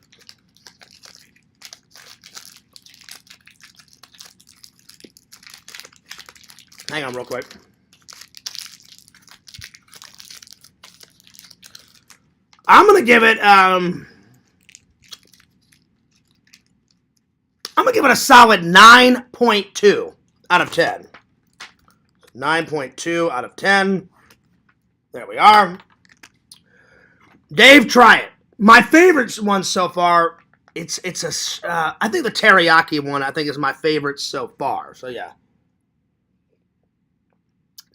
Hang on real quick. I'm going to give it I'm going to give it a solid 9.2 out of 10. 9.2 out of 10. There we are. Dave, try it. My favorite one so far, I think the teriyaki one, I think is my favorite so far. So, yeah.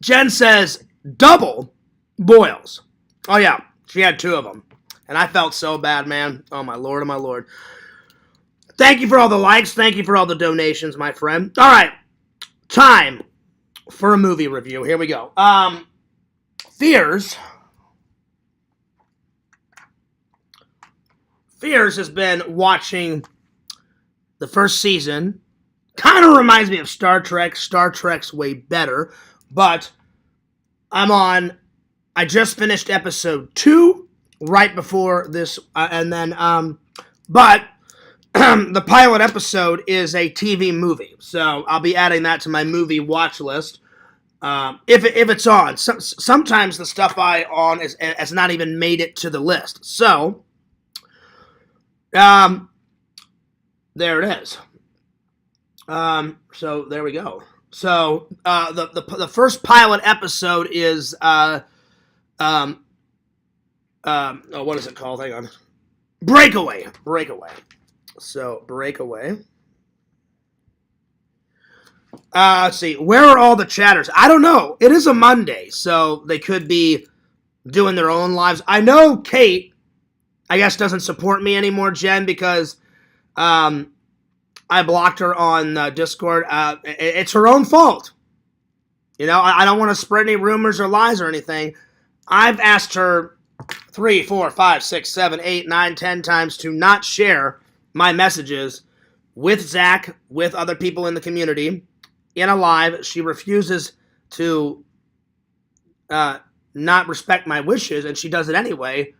Jen says, double boils. Oh, yeah. She had 2 of them. And I felt so bad, man. Oh, my Lord, oh, my Lord. Thank you for all the likes. Thank you for all the donations, my friend. All right. Time for a movie review. Here we go. Fears has been watching the first season. Kind of reminds me of Star Trek. Star Trek's way better. But I just finished episode 2 right before this. But the pilot episode is a TV movie, so I'll be adding that to my movie watch list. If it's on, sometimes the stuff I on has not even made it to the list. So, there it is. So there we go. So the first pilot episode is what is it called? Hang on. Breakaway. So Breakaway. Let's see. Where are all the chatters? I don't know. It is a Monday, so they could be doing their own lives. I know Kate, I guess, doesn't support me anymore, Jen, because I blocked her on Discord. It's her own fault. You know, I don't want to spread any rumors or lies or anything. I've asked her 3, 4, 5, 6, 7, 8, 9, 10 times to not share my messages with Zach, with other people in the community, in a live. She refuses to not respect my wishes, and she does it anyway.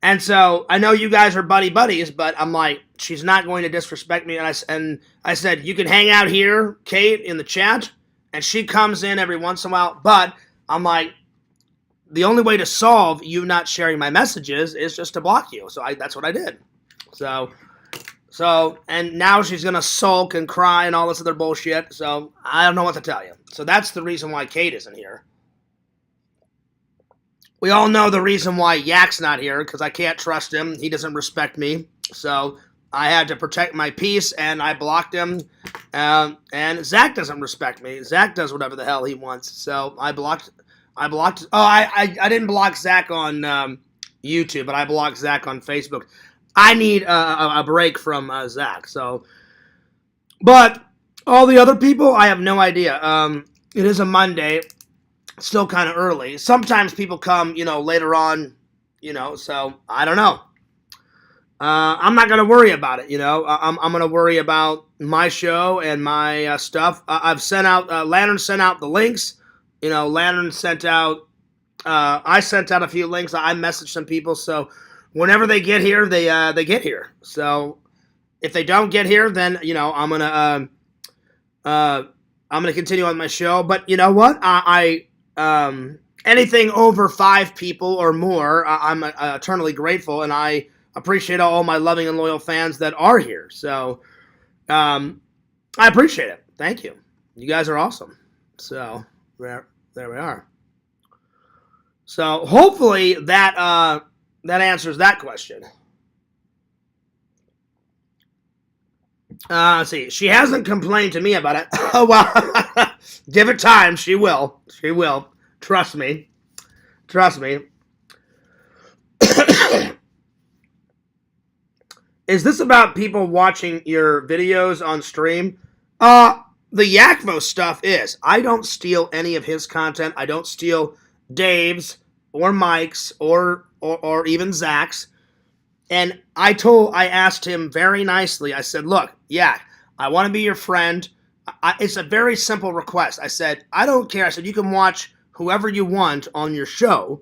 And so I know you guys are buddies, but I'm like, she's not going to disrespect me. And I said, you can hang out here, Kate, in the chat, and she comes in every once in a while. But I'm like, the only way to solve you not sharing my messages is just to block you. So that's what I did. So, and now she's going to sulk and cry and all this other bullshit. So I don't know what to tell you. So that's the reason why Kate isn't here. We all know the reason why Yak's not here, because I can't trust him. He doesn't respect me. So I had to protect my peace, and I blocked him. And Zach doesn't respect me. Zach does whatever the hell he wants. So I blocked. Oh, I didn't block Zach on YouTube, but I blocked Zach on Facebook. I need a break from Zach. So, but all the other people, I have no idea. It is a Monday. Still kind of early. Sometimes people come, later on, so I don't know. I'm not going to worry about it, I'm going to worry about my show and my stuff. I've sent out, Lantern sent out the links. Lantern sent out, I sent out a few links. I messaged some people, so whenever they get here, they get here. So if they don't get here, then, I'm going to continue on my show. But you know what? Anything over 5 people or more, I'm eternally grateful, and I appreciate all my loving and loyal fans that are here. So, I appreciate it. Thank you. You guys are awesome. So, there we are. So, hopefully that answers that question. Let's see. She hasn't complained to me about it. Oh, well, give it time. She will. She will. Trust me. Trust me. Is this about people watching your videos on stream? The Yakvo stuff is. I don't steal any of his content. I don't steal Dave's or Mike's or even Zach's. And I asked him very nicely. I said, look, Yak, I want to be your friend. It's a very simple request. I said, I don't care. I said, you can watch whoever you want on your show.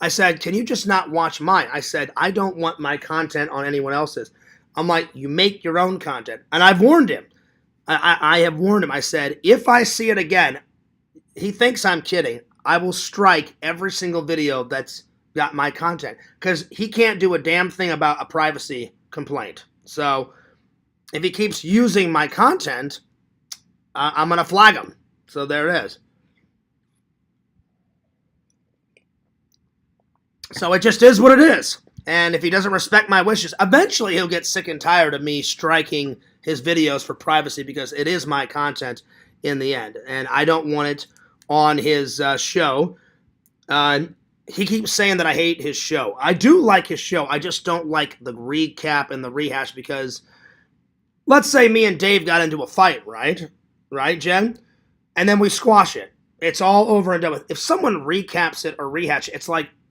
I said, can you just not watch mine? I said, I don't want my content on anyone else's. I'm like, you make your own content. And I've warned him. I have warned him. I said, if I see it again, he thinks I'm kidding. I will strike every single video that's got my content. Because he can't do a damn thing about a privacy complaint. So if he keeps using my content, I'm going to flag him. So there it is. So it just is what it is. And if he doesn't respect my wishes, eventually he'll get sick and tired of me striking his videos for privacy, because it is my content in the end. And I don't want it on his show. He keeps saying that I hate his show. I do like his show. I just don't like the recap and the rehash, because let's say me and Dave got into a fight, right? Right, Jen? And then we squash it. It's all over and done with. If someone recaps it or rehash it,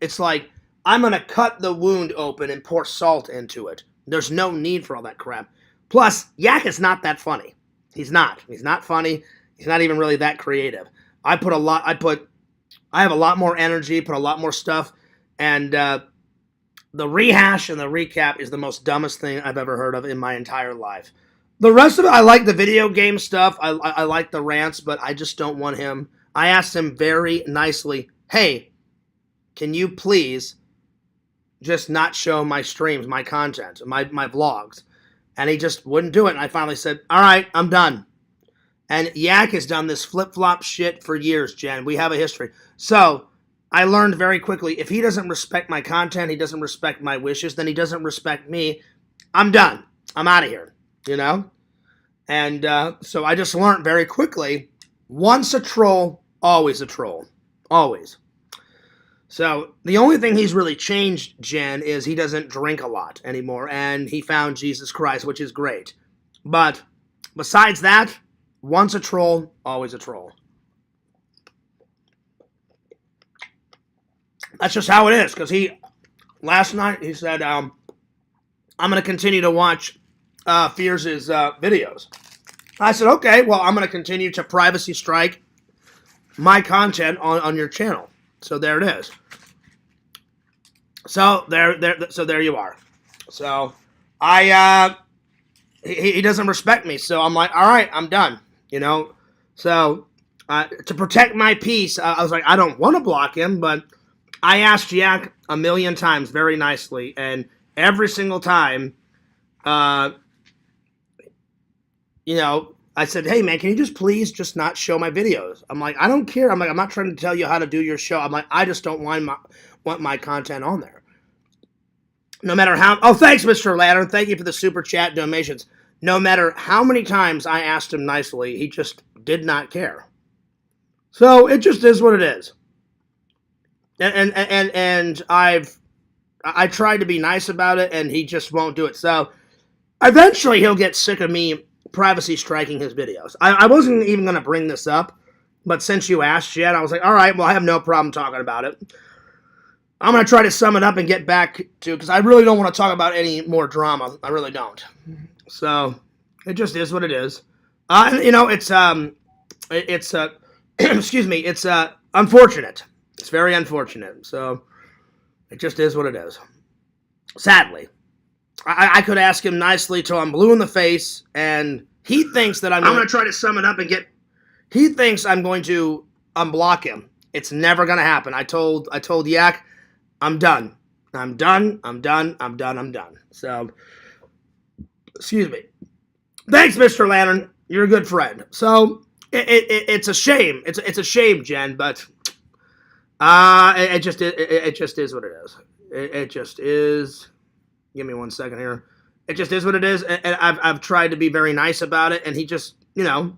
it's like I'm going to cut the wound open and pour salt into it. There's no need for all that crap. Plus, Yak is not that funny. He's not. He's not funny. He's not even really that creative. I have a lot more energy, put a lot more stuff, and The rehash and the recap is the most dumbest thing I've ever heard of in my entire life. The rest of it, I like the video game stuff. I like the rants, but I just don't want him. I asked him very nicely, hey, can you please just not show my streams, my content, my vlogs? And he just wouldn't do it. And I finally said, all right, I'm done. And Yak has done this flip-flop shit for years, Jen. We have a history. So I learned very quickly, if he doesn't respect my content, he doesn't respect my wishes, then he doesn't respect me. I'm done. I'm out of here, you know? And so I just learned very quickly, once a troll, always a troll. Always. So the only thing he's really changed, Jen, is he doesn't drink a lot anymore, and he found Jesus Christ, which is great. But besides that, once a troll, always a troll. That's just how it is, because last night, he said, I'm going to continue to watch Fears' videos. I said, okay, well, I'm going to continue to privacy strike my content on your channel. So there it is. So there you are. So he doesn't respect me. So I'm like, all right, I'm done. You know. So to protect my peace, I was like, I don't want to block him, but I asked Yak a million times very nicely, and every single time, you know, I said, hey, man, can you just please just not show my videos? I'm like, I don't care. I'm like, I'm not trying to tell you how to do your show. I'm like, I just don't want my content on there. No matter how... Oh, thanks, Mr. Lantern. Thank you for the super chat donations. No matter how many times I asked him nicely, he just did not care. So it just is what it is. And I tried to be nice about it, and he just won't do it. So eventually he'll get sick of me privacy striking his videos. I wasn't even going to bring this up, but since you asked, Jen, I was like, all right, well, I have no problem talking about it. I'm going to try to sum it up and get back to, because I really don't want to talk about any more drama. I really don't. So it just is what it is. And, you know, it's excuse me, it's unfortunate. It's very unfortunate. So it just is what it is. Sadly. I could ask him nicely till I'm blue in the face, and he thinks that I'm going to try to sum it up and get... He thinks I'm going to unblock him. It's never going to happen. I told Yak, I'm done. I'm done. So, excuse me. Thanks, Mr. Lantern. You're a good friend. So, it's a shame. It's a shame, Jen, but it just is what it is. It just is... Give me 1 second here. It just is what it is, and I've tried to be very nice about it, and he just, you know,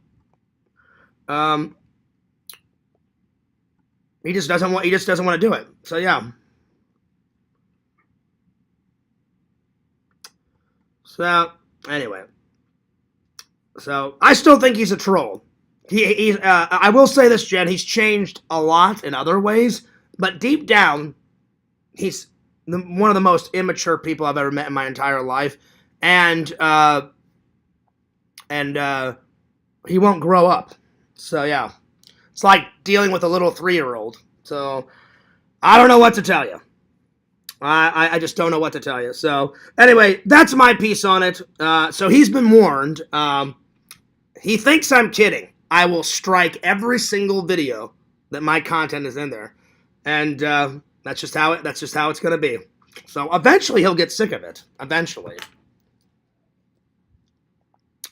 he just doesn't want to do it. So yeah. So anyway, so I still think he's a troll. I will say this, Jen. He's changed a lot in other ways, but deep down, he's one of the most immature people I've ever met in my entire life, and he won't grow up. So yeah, it's like dealing with a little 3-year-old. So I don't know what to tell you. I just don't know what to tell you. So anyway, that's my piece on it. So he's been warned. He thinks I'm kidding. I will strike every single video that my content is in there, and that's just how it's going to be. So eventually he'll get sick of it. Eventually.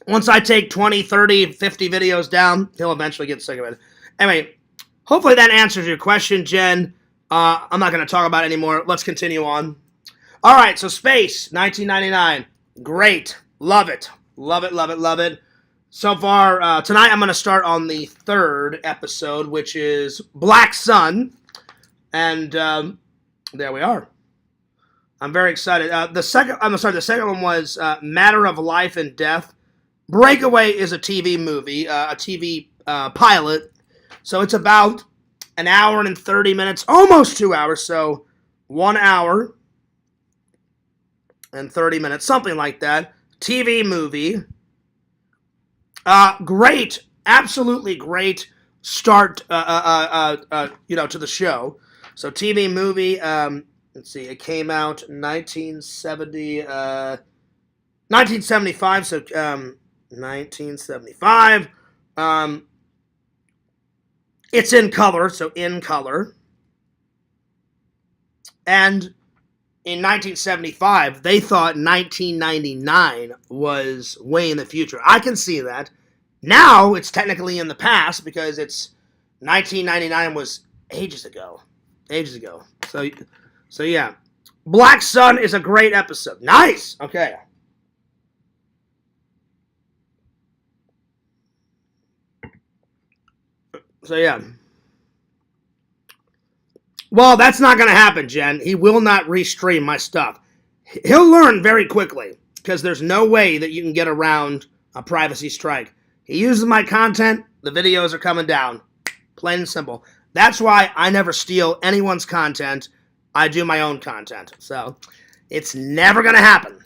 Once I take 20, 30, 50 videos down, he'll eventually get sick of it. Anyway, hopefully that answers your question, Jen. I'm not going to talk about it anymore. Let's continue on. All right, so Space, 1999. Great. Love it. Love it, love it, love it. So far, tonight I'm going to start on the 3rd episode, which is Black Sun. And there we are. I'm very excited. The second one was Matter of Life and Death. Breakaway is a TV movie, a TV pilot. So it's about an hour and 30 minutes, almost 2 hours. So 1 hour and 30 minutes, something like that. TV movie. Great, absolutely great start, to the show. So TV movie, let's see, it came out 1975, so 1975. It's in color, so in color. And in 1975, they thought 1999 was way in the future. I can see that. Now it's technically in the past because it's 1999 was ages ago. Ages ago. So yeah. Black Sun is a great episode. Nice. Okay. So yeah. Well, that's not going to happen, Jen. He will not restream my stuff. He'll learn very quickly because there's no way that you can get around a privacy strike. He uses my content, the videos are coming down. Plain and simple. That's why I never steal anyone's content. I do my own content. So it's never going to happen.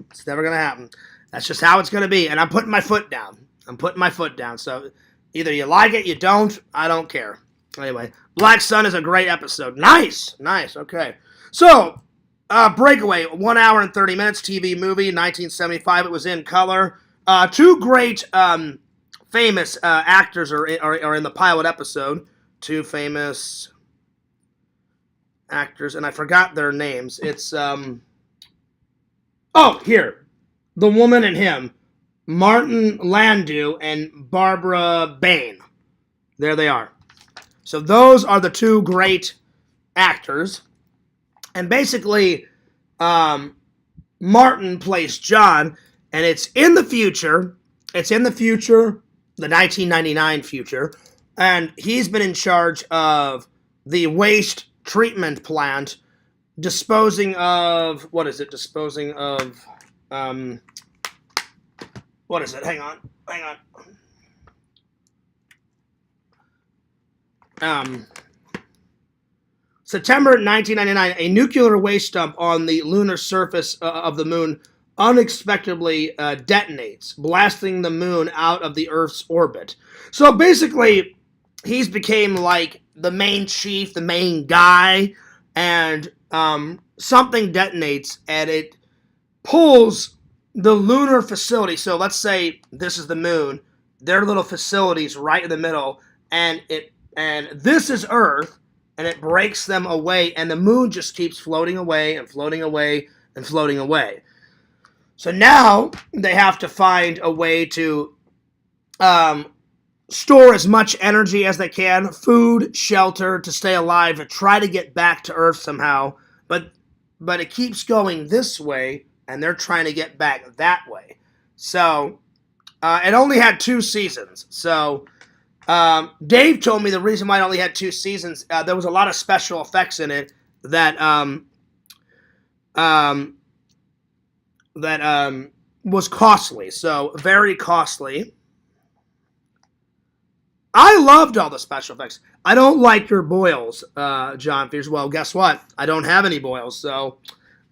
It's never going to happen. That's just how it's going to be. And I'm putting my foot down. I'm putting my foot down. So either you like it, you don't. I don't care. Anyway, Black Sun is a great episode. Nice. Nice. Okay. So, Breakaway, 1 hour and 30 minutes, TV movie, 1975. It was in color. Two great famous actors are in the pilot episode. Two famous actors, and I forgot their names. It's, here. The Woman and Him. Martin Landau and Barbara Bain. There they are. So those are the two great actors. And basically, Martin plays John, and it's in the future. It's in the future, the 1999 future. And he's been in charge of the waste treatment plant, disposing of, what is it? Disposing of, what is it? Hang on. September 1999, a nuclear waste dump on the lunar surface of the moon unexpectedly detonates, blasting the moon out of the Earth's orbit. So basically, he's became like the main chief, the main guy, and something detonates, and it pulls the lunar facility. So let's say this is the moon, their little facilities right in the middle, and this is Earth, and it breaks them away, and the moon just keeps floating away and floating away and floating away. So now they have to find a way to store as much energy as they can, food, shelter, to stay alive, and try to get back to Earth somehow. But it keeps going this way, and they're trying to get back that way. So it only had 2 seasons. So Dave told me the reason why it only had 2 seasons, there was a lot of special effects in it that was costly. So very costly. I loved all the special effects. I don't like your boils, John Fears. Well, guess what? I don't have any boils, so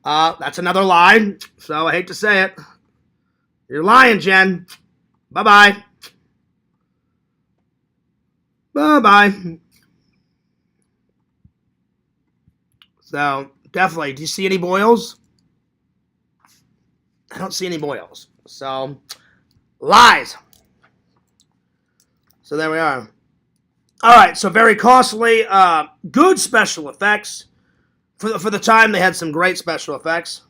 that's another lie. So I hate to say it. You're lying, Jen. Bye-bye. Bye-bye. So, definitely. Do you see any boils? I don't see any boils. So, lies. So, there we are. All right, so very costly. Good special effects. For the time, they had some great special effects.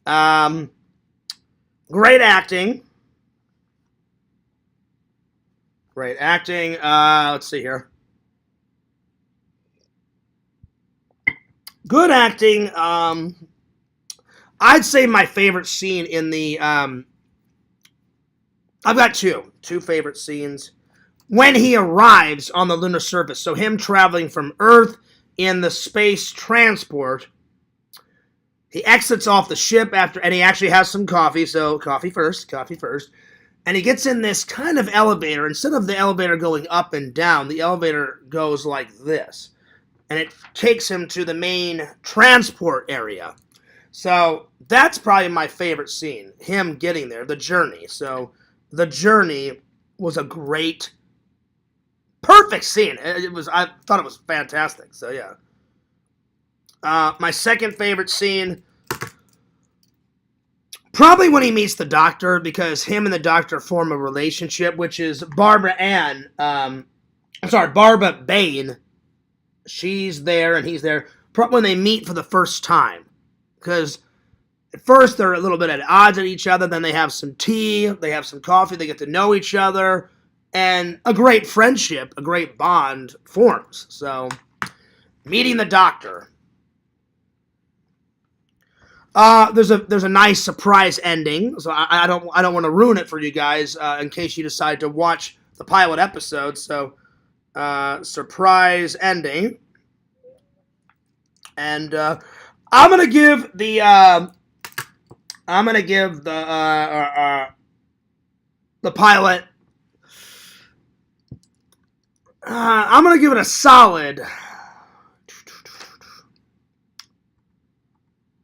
Great acting. Great acting. Let's see here. Good acting. I'd say my favorite scene in the... I've got two favorite scenes. When he arrives on the lunar surface, so him traveling from Earth in the space transport, he exits off the ship and he actually has some coffee, so coffee first. And he gets in this kind of elevator. Instead of the elevator going up and down, the elevator goes like this. And it takes him to the main transport area. So that's probably my favorite scene, him getting there, the journey. So the journey was a great, perfect scene. I thought it was fantastic. So yeah. My second favorite scene, probably when he meets the doctor, because him and the doctor form a relationship, which is Barbara Bain. She's there and he's there. Probably when they meet for the first time. Because at first they're a little bit at odds at each other. Then they have some tea. They have some coffee. They get to know each other. And a great friendship, a great bond forms. So, meeting the doctor. There's a nice surprise ending. So I don't want to ruin it for you guys in case you decide to watch the pilot episode. So, surprise ending. And I'm gonna give the pilot. I'm gonna give it a solid.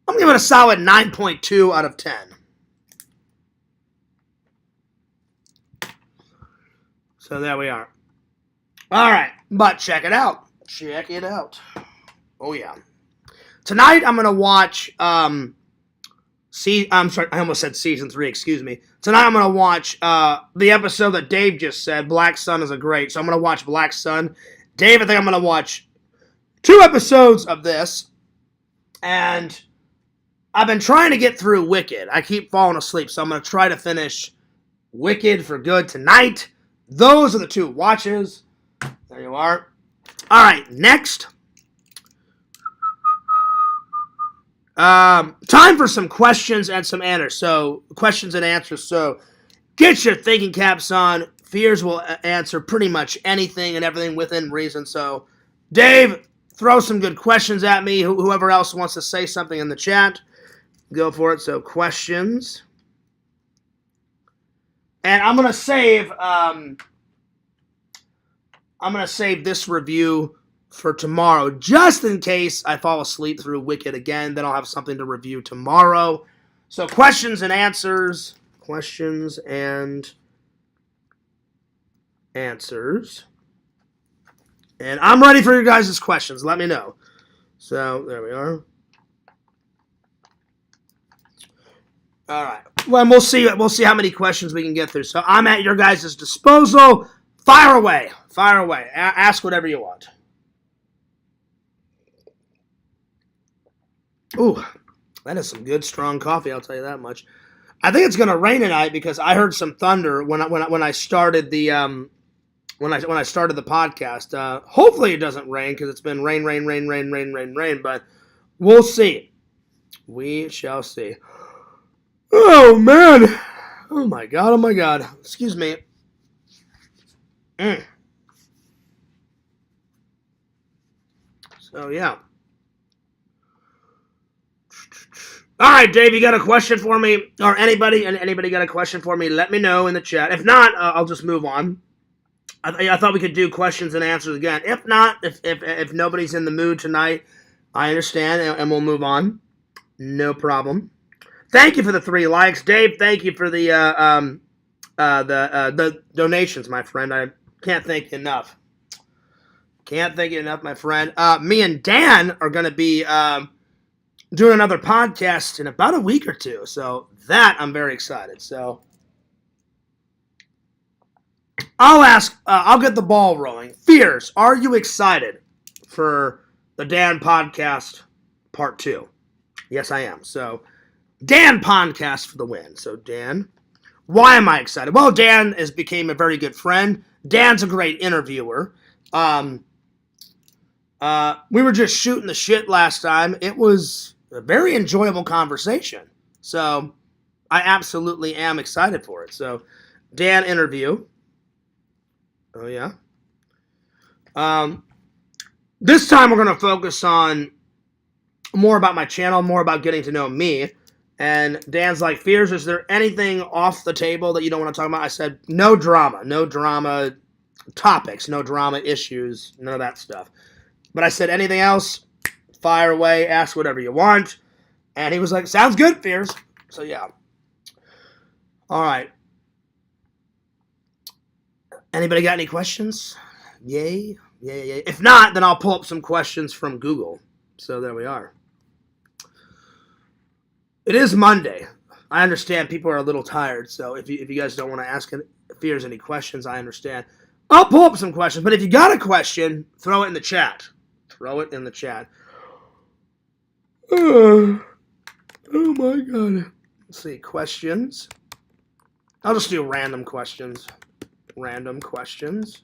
I'm gonna give it a solid 9.2 out of 10. So there we are. All right, but check it out. Check it out. Oh yeah. Tonight I'm gonna watch. I'm sorry, I almost said season 3. Excuse me. Tonight I'm gonna watch the episode that Dave just said. Black Sun is a great. So I'm gonna watch Black Sun. Dave, I think I'm gonna watch 2 episodes of this, and I've been trying to get through Wicked. I keep falling asleep, so I'm gonna try to finish Wicked for good tonight. Those are the 2 watches. There you are. All right, next. Time for some questions and some answers. So, questions and answers. So, get your thinking caps on. Fears will answer pretty much anything and everything within reason. So, Dave, throw some good questions at me. Whoever else wants to say something in the chat, go for it. So, questions. And I'm gonna save this review for tomorrow, just in case I fall asleep through Wicked again. Then I'll have something to review tomorrow. So, questions and answers. Questions and answers. And I'm ready for your guys' questions. Let me know. So, there we are. All right. Well, we'll see how many questions we can get through. So, I'm at your guys' disposal. Fire away. Fire away. Ask whatever you want. Ooh, that is some good strong coffee. I'll tell you that much. I think it's gonna rain tonight because I heard some thunder when I started the when I started the podcast. Hopefully it doesn't rain because it's been rain. But we'll see. We shall see. Oh man! Oh my god! Oh my god! Excuse me. So yeah. All right, Dave, you got a question for me? Or anybody got a question for me? Let me know in the chat. If not, I'll just move on. I thought we could do questions and answers again. If not, if nobody's in the mood tonight, I understand, and we'll move on. No problem. Thank you for the 3 likes, Dave. Thank you for the donations, my friend. I can't thank you enough. Can't thank you enough, my friend. Me and Dan are going to be doing another podcast in about a week or 2. So that I'm very excited. So I'll get the ball rolling. Fears, are you excited for the Dan podcast part 2? Yes, I am. So Dan podcast for the win. So Dan, why am I excited? Well, Dan has became a very good friend. Dan's a great interviewer. We were just shooting the shit last time. It was a very enjoyable conversation. So I absolutely am excited for it. So Dan interview. Oh yeah. This time we're going to focus on more about my channel, more about getting to know me. And Dan's like, Fears, is there anything off the table that you don't want to talk about? I said, no drama topics, no drama issues, none of that stuff. But I said, anything else? Fire away, ask whatever you want. And he was like, sounds good, Fears. So yeah. All right. Anybody got any questions? Yay. If not, then I'll pull up some questions from Google. So there we are. It is Monday. I understand people are a little tired, so if you guys don't want to ask Fears any questions, I understand. I'll pull up some questions, but if you got a question, throw it in the chat. Throw it in the chat. Oh my God. Let's see, questions. I'll just do random questions. Random questions.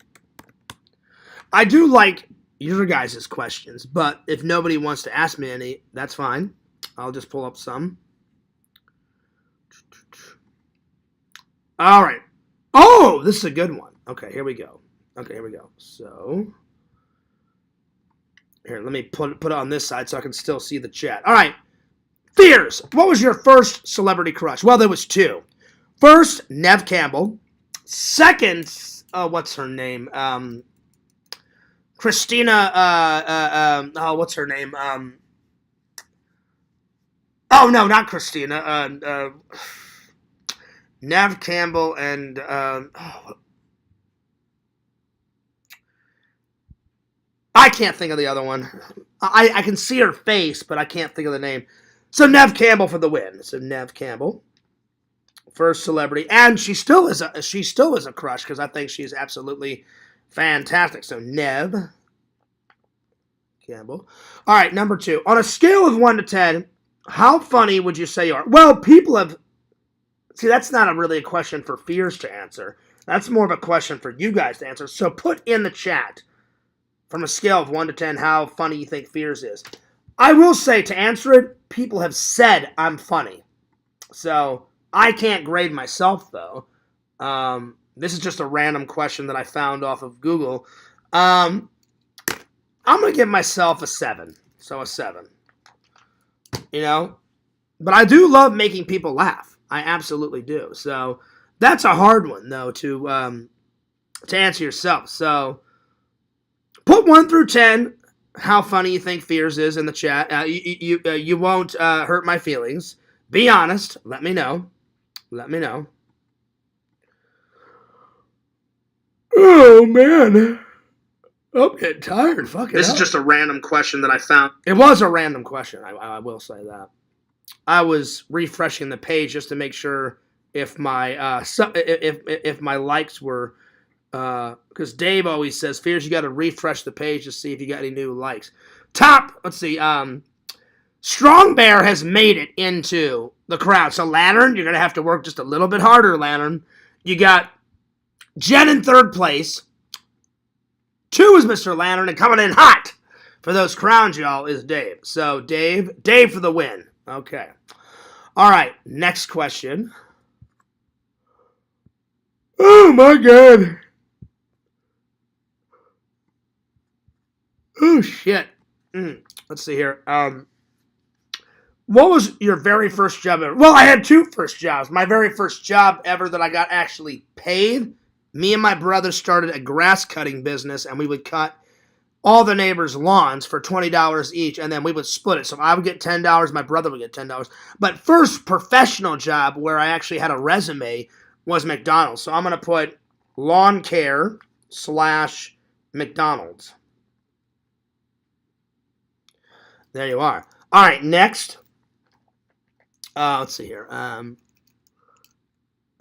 I do like your guys' questions, but if nobody wants to ask me any, that's fine. I'll just pull up some. All right. Oh, this is a good one. Okay, here we go. So, here, let me put it on this side so I can still see the chat. All right. Fears, what was your first celebrity crush? Well, there was two. First, Neve Campbell. Second, what's her name? Christina, what's her name? Oh, no, not Christina. Neve Campbell and, I can't think of the other one. I can see her face, but I can't think of the name. So Neve Campbell for the win. So Neve Campbell, first celebrity, and she still is a crush because I think she's absolutely fantastic. So Neve Campbell. All right, number two. On a scale of 1 to 10, how funny would you say you are? Well, people have. See, that's not really a question for Fears to answer. That's more of a question for you guys to answer. So put in the chat, from a scale of 1 to 10, how funny you think Fears is. I will say, to answer it, people have said I'm funny. So I can't grade myself, though. This is just a random question that I found off of Google. I'm going to give myself a 7. So a 7. You know? But I do love making people laugh. I absolutely do. So that's a hard one, though, to answer yourself. So put 1 through 10, how funny you think Fears is in the chat. You won't hurt my feelings. Be honest. Let me know. Let me know. Oh, man. I'm getting tired. Fuck it. This is just a random question that I found. It was a random question. I will say that. I was refreshing the page just to make sure if my if my likes were, because Dave always says, Fears, you got to refresh the page to see if you got any new likes. Let's see. Strong Bear has made it into the crowd. So Lantern, you're gonna have to work just a little bit harder, Lantern. You got Jen in 3rd place. 2 is Mr. Lantern, and coming in hot for those crowns, y'all, is Dave. So Dave for the win. Okay. All right. Next question. Oh my God. Oh shit. Let's see here. What was your very first job ever? Well, I had 2 first jobs. My very first job ever that I got actually paid. Me and my brother started a grass cutting business, and we would cut all the neighbors' lawns for $20 each, and then we would split it. So I would get $10, my brother would get $10. But first professional job where I actually had a resume was McDonald's. So I'm going to put lawn care / McDonald's. There you are. All right, next. Let's see here.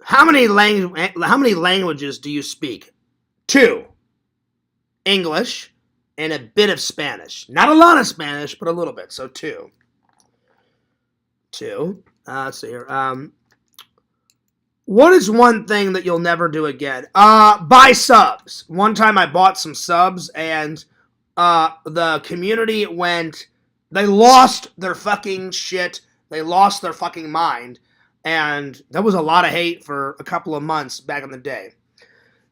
How many languages do you speak? 2. English and a bit of Spanish. Not a lot of Spanish, but a little bit. So 2. Let's see here. What is one thing that you'll never do again? Buy subs. One time I bought some subs, and the community they lost their fucking shit. They lost their fucking mind. And there was a lot of hate for a couple of months back in the day.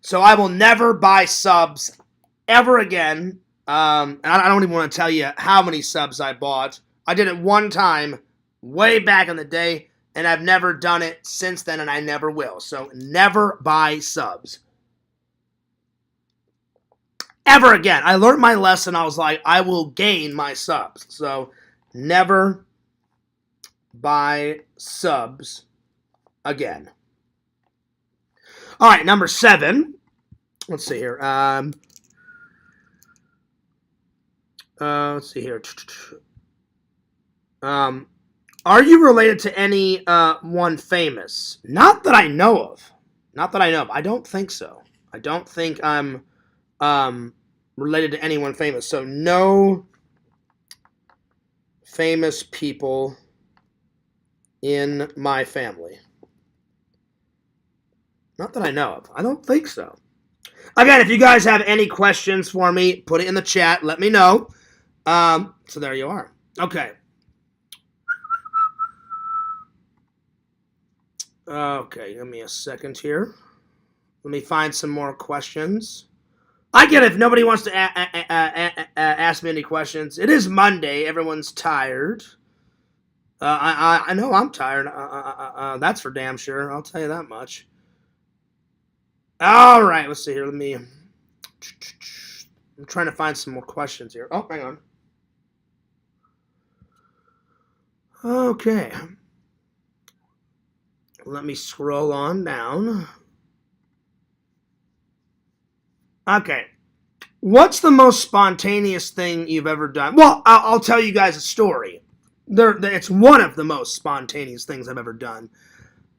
So I will never buy subs ever again. And I don't even want to tell you how many subs I bought. I did it one time way back in the day, and I've never done it since then, and I never will. So never buy subs ever again. I learned my lesson. I was like, I will gain my subs. So never buy subs again. All right, number 7. Let's see here. Let's see here. Are you related to any one famous? Not that I know of. Not that I know of. I don't think so. I don't think I'm related to anyone famous. So no famous people in my family. Not that I know of. I don't think so. Again, if you guys have any questions for me, put it in the chat. Let me know. So there you are. Okay. Okay, give me a second here. Let me find some more questions. I get it if nobody wants to ask me any questions. It is Monday. Everyone's tired. I know I'm tired. That's for damn sure. I'll tell you that much. All right, let's see here. I'm trying to find some more questions here. Oh, hang on. Okay. Let me scroll on down. Okay. What's the most spontaneous thing you've ever done? Well, I'll tell you guys a story. It's one of the most spontaneous things I've ever done.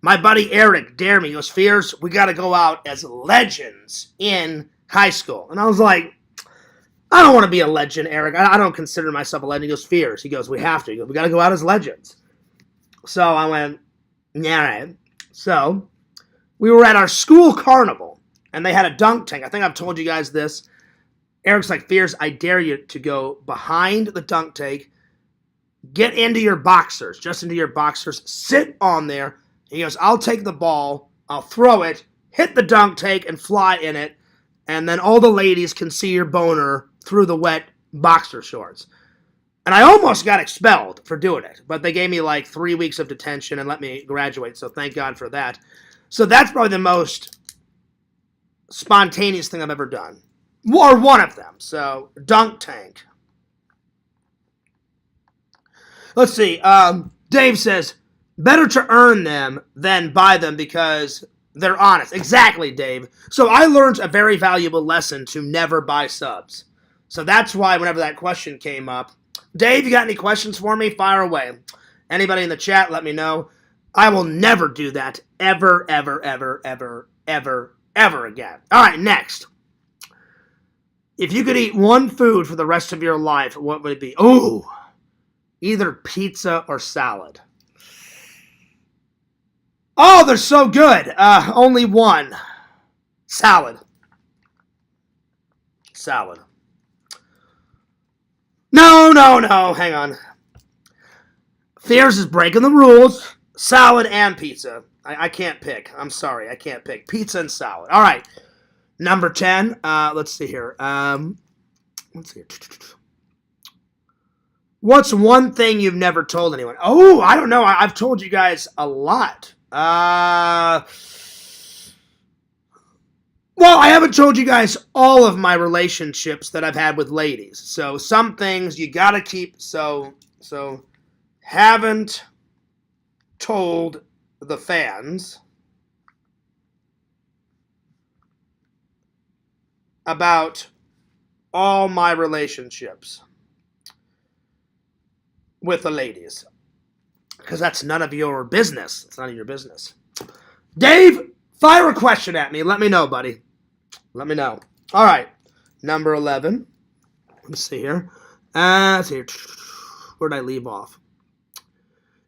My buddy Eric dared me. He goes, Fears, we got to go out as legends in high school. And I was like, I don't want to be a legend, Eric. I don't consider myself a legend. He goes, Fears. He goes, we have to. He goes, we got to go out as legends. So I went, yeah, all right. So we were at our school carnival, and they had a dunk tank. I think I've told you guys this. Eric's like, Fears, I dare you to go behind the dunk tank, get into your boxers, just into your boxers, sit on there. He goes, I'll take the ball, I'll throw it, hit the dunk tank, and fly in it, and then all the ladies can see your boner through the wet boxer shorts. And I almost got expelled for doing it, but they gave me like 3 weeks of detention and let me graduate, so thank God for that. So that's probably the most spontaneous thing I've ever done. Or one of them. So, dunk tank. Let's see. Dave says, better to earn them than buy them because they're honest. Exactly, Dave. So I learned a very valuable lesson to never buy subs. So that's why whenever that question came up, Dave, you got any questions for me? Fire away. Anybody in the chat, let me know. I will never do that ever, ever, ever, ever, ever, ever again. All right, next. If you could eat one food for the rest of your life, what would it be? Oh, either pizza or salad. Oh, they're so good. Only one. Salad. Salad. No. Hang on. Fears is breaking the rules. Salad and pizza. I can't pick. I'm sorry. I can't pick. Pizza and salad. All right. Number 10. Let's see here. Let's see. What's one thing you've never told anyone? Oh, I don't know. I've told you guys a lot. Well, I haven't told you guys all of my relationships that I've had with ladies. So some things you gotta keep. So haven't told the fans about all my relationships with the ladies. Because that's none of your business. It's none of your business. Dave, fire a question at me. Let me know, buddy. Let me know. All right. Number 11. Let's see here. Let's see here. Where'd I leave off?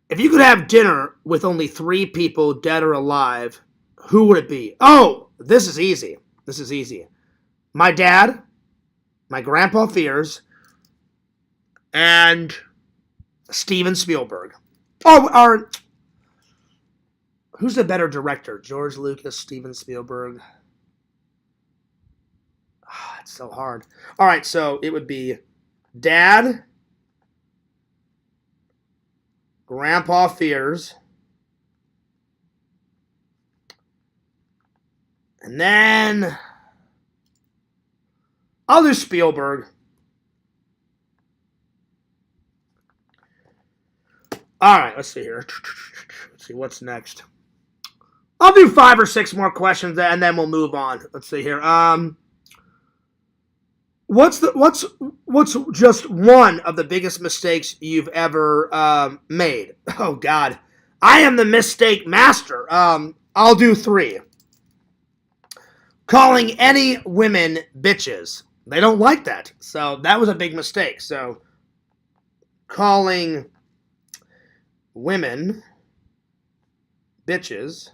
If you could have dinner with only 3 people, dead or alive, who would it be? Oh, this is easy. This is easy. My dad, my grandpa Fears, and Steven Spielberg. Oh, who's the better director? George Lucas, Steven Spielberg? It's so hard. All right, so it would be Dad, Grandpa Fears, and then I'll do Spielberg. All right, let's see here. Let's see what's next. I'll do 5 or 6 more questions and then we'll move on. Let's see here. What would be the most What's just one of the biggest mistakes you've ever made? Oh God, I am the mistake master. I'll do 3. Calling any women bitches. They don't like that, so that was a big mistake. So calling women bitches.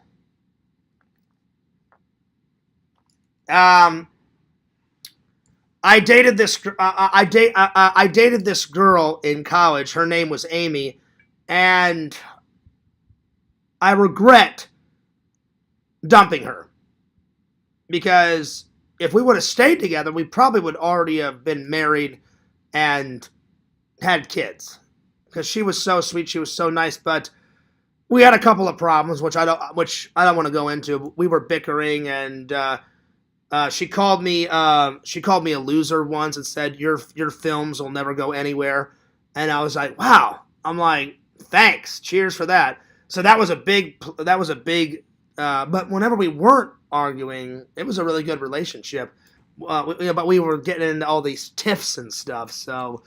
I dated this. I dated this girl in college. Her name was Amy, and I regret dumping her because if we would have stayed together, we probably would already have been married and had kids. Because she was so sweet, she was so nice, but we had a couple of problems, which I don't want to go into. We were bickering, and she called me a loser once and said your films will never go anywhere. And I was like, wow. I'm like, thanks, cheers for that. So that was a big. But whenever we weren't arguing, it was a really good relationship. But we were getting into all these tiffs and stuff. So,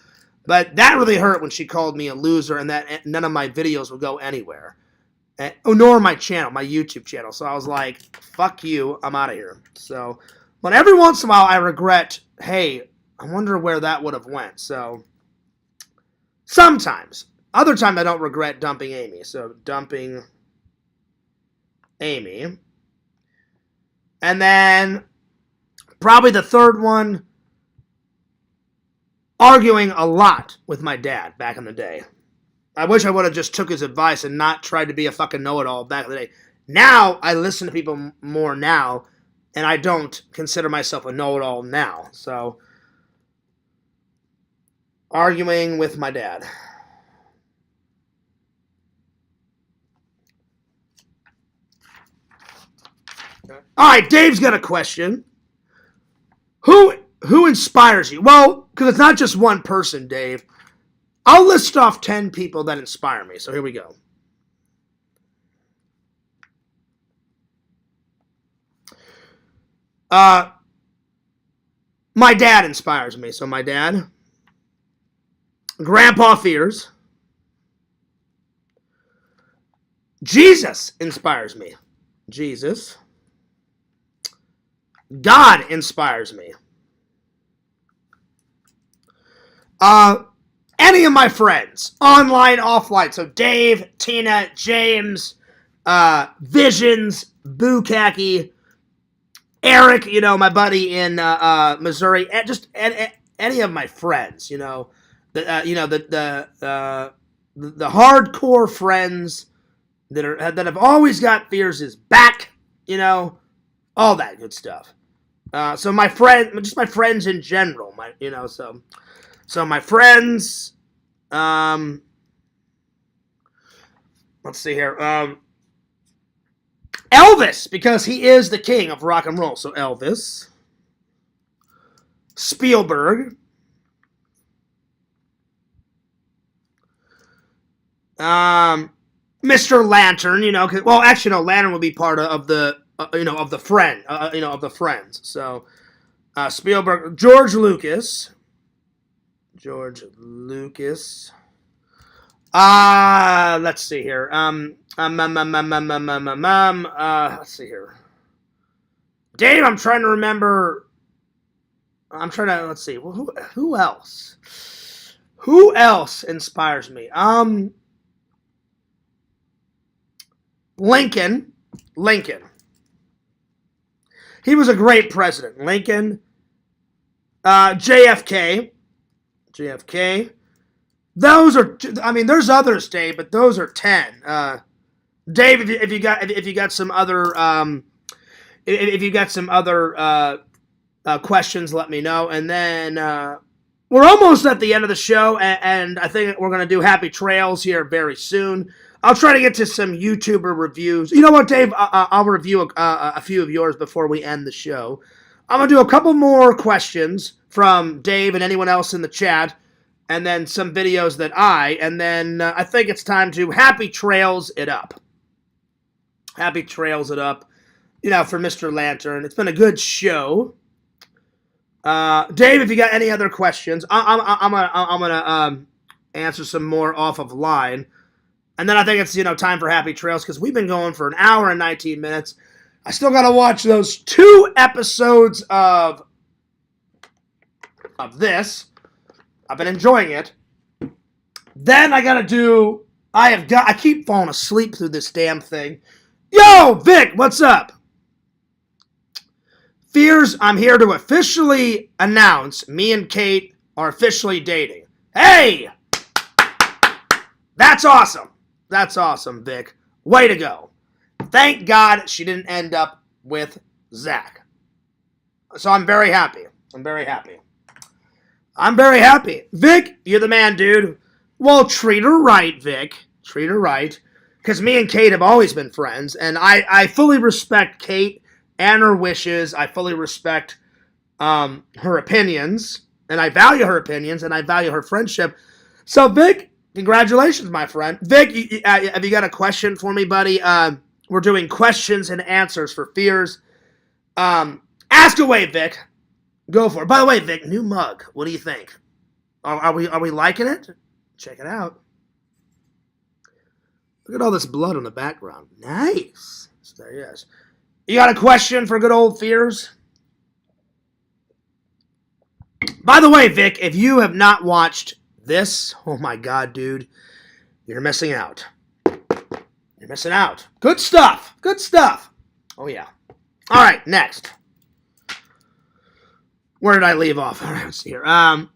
but that really hurt when she called me a loser, and that none of my videos would go anywhere. Nor my channel, my YouTube channel. So I was like, fuck you, I'm out of here. So, but every once in a while I regret, hey, I wonder where that would have went. So, sometimes. Other times I don't regret dumping Amy. So, dumping Amy. And then, probably the third one, arguing a lot with my dad back in the day. I wish I would have just took his advice and not tried to be a fucking know-it-all back in the day. Now, I listen to people more now, and I don't consider myself a know-it-all now. So, arguing with my dad. All right, Dave's got a question. Who inspires you? Well, because it's not just one person, Dave. I'll list off 10 people that inspire me. So here we go. My dad inspires me. So my dad. Grandpa Fears. Jesus inspires me. Jesus. God inspires me. Any of my friends, online, offline. So Dave, Tina, James, Visions, Bukaki, Eric, my buddy in Missouri, and just any of my friends, the hardcore friends that have always got Fears' back, all that good stuff. So my friends in general, So my friends, let's see here. Elvis, because he is the king of rock and roll. So Elvis. Spielberg. Mr. Lantern, well, actually, no, Lantern would be part of the, of the friend, of the friends. So, Spielberg, George Lucas. Let's see here. Let's see here. Dave, I'm trying to remember. Let's see. Well, who else? Who else inspires me? Lincoln. He was a great president. Lincoln. JFK. Those are, there's others, Dave, but those are 10. Dave, if you got some other, questions, let me know. And then we're almost at the end of the show, and I think we're gonna do Happy Trails here very soon. I'll try to get to some YouTuber reviews. You know what, Dave? I'll review a few of yours before we end the show. I'm gonna do a couple more questions from Dave and anyone else in the chat, and then some videos and then I think it's time to Happy Trails it up. For Mr. Lantern. It's been a good show. Dave, if you got any other questions, I'm gonna answer some more off of line, and then I think it's time for happy trails because we've been going for an hour and 19 minutes. I still gotta watch those 2 episodes of this. I've been enjoying it. Then I gotta do. I keep falling asleep through this damn thing. Yo, Vic, what's up? Fears, I'm here to officially announce me and Kate are officially dating. Hey! That's awesome. That's awesome, Vic. Way to go. Thank God she didn't end up with Zach. So I'm very happy. I'm very happy. Vic, you're the man, dude. Well, treat her right, Vic. Treat her right. Because me and Kate have always been friends, and I fully respect Kate and her wishes. I fully respect her opinions, and I value her opinions, and I value her friendship. So, Vic, congratulations, my friend. Vic, have you got a question for me, buddy? We're doing questions and answers for fears. Ask away, Vic. Go for it. By the way, Vic, new mug. What do you think? Are we liking it? Check it out. Look at all this blood on the background. Nice. So there he is. You got a question for good old Fears? By the way, Vic, if you have not watched this, oh my God, dude, you're missing out. You're missing out. Good stuff. Good stuff. Oh, yeah. All right, next. Where did I leave off? All right, let's see here.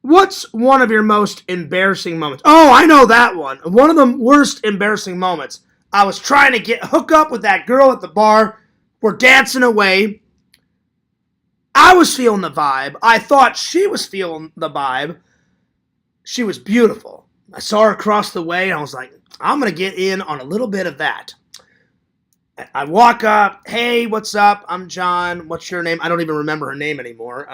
What's one of your most embarrassing moments? Oh, I know that one. One of the worst embarrassing moments. I was trying to hook up with that girl at the bar. We're dancing away. I was feeling the vibe. I thought she was feeling the vibe. She was beautiful. I saw her across the way, and I was like, I'm going to get in on a little bit of that. I walk up. Hey, what's up? I'm John. What's your name? I don't even remember her name anymore.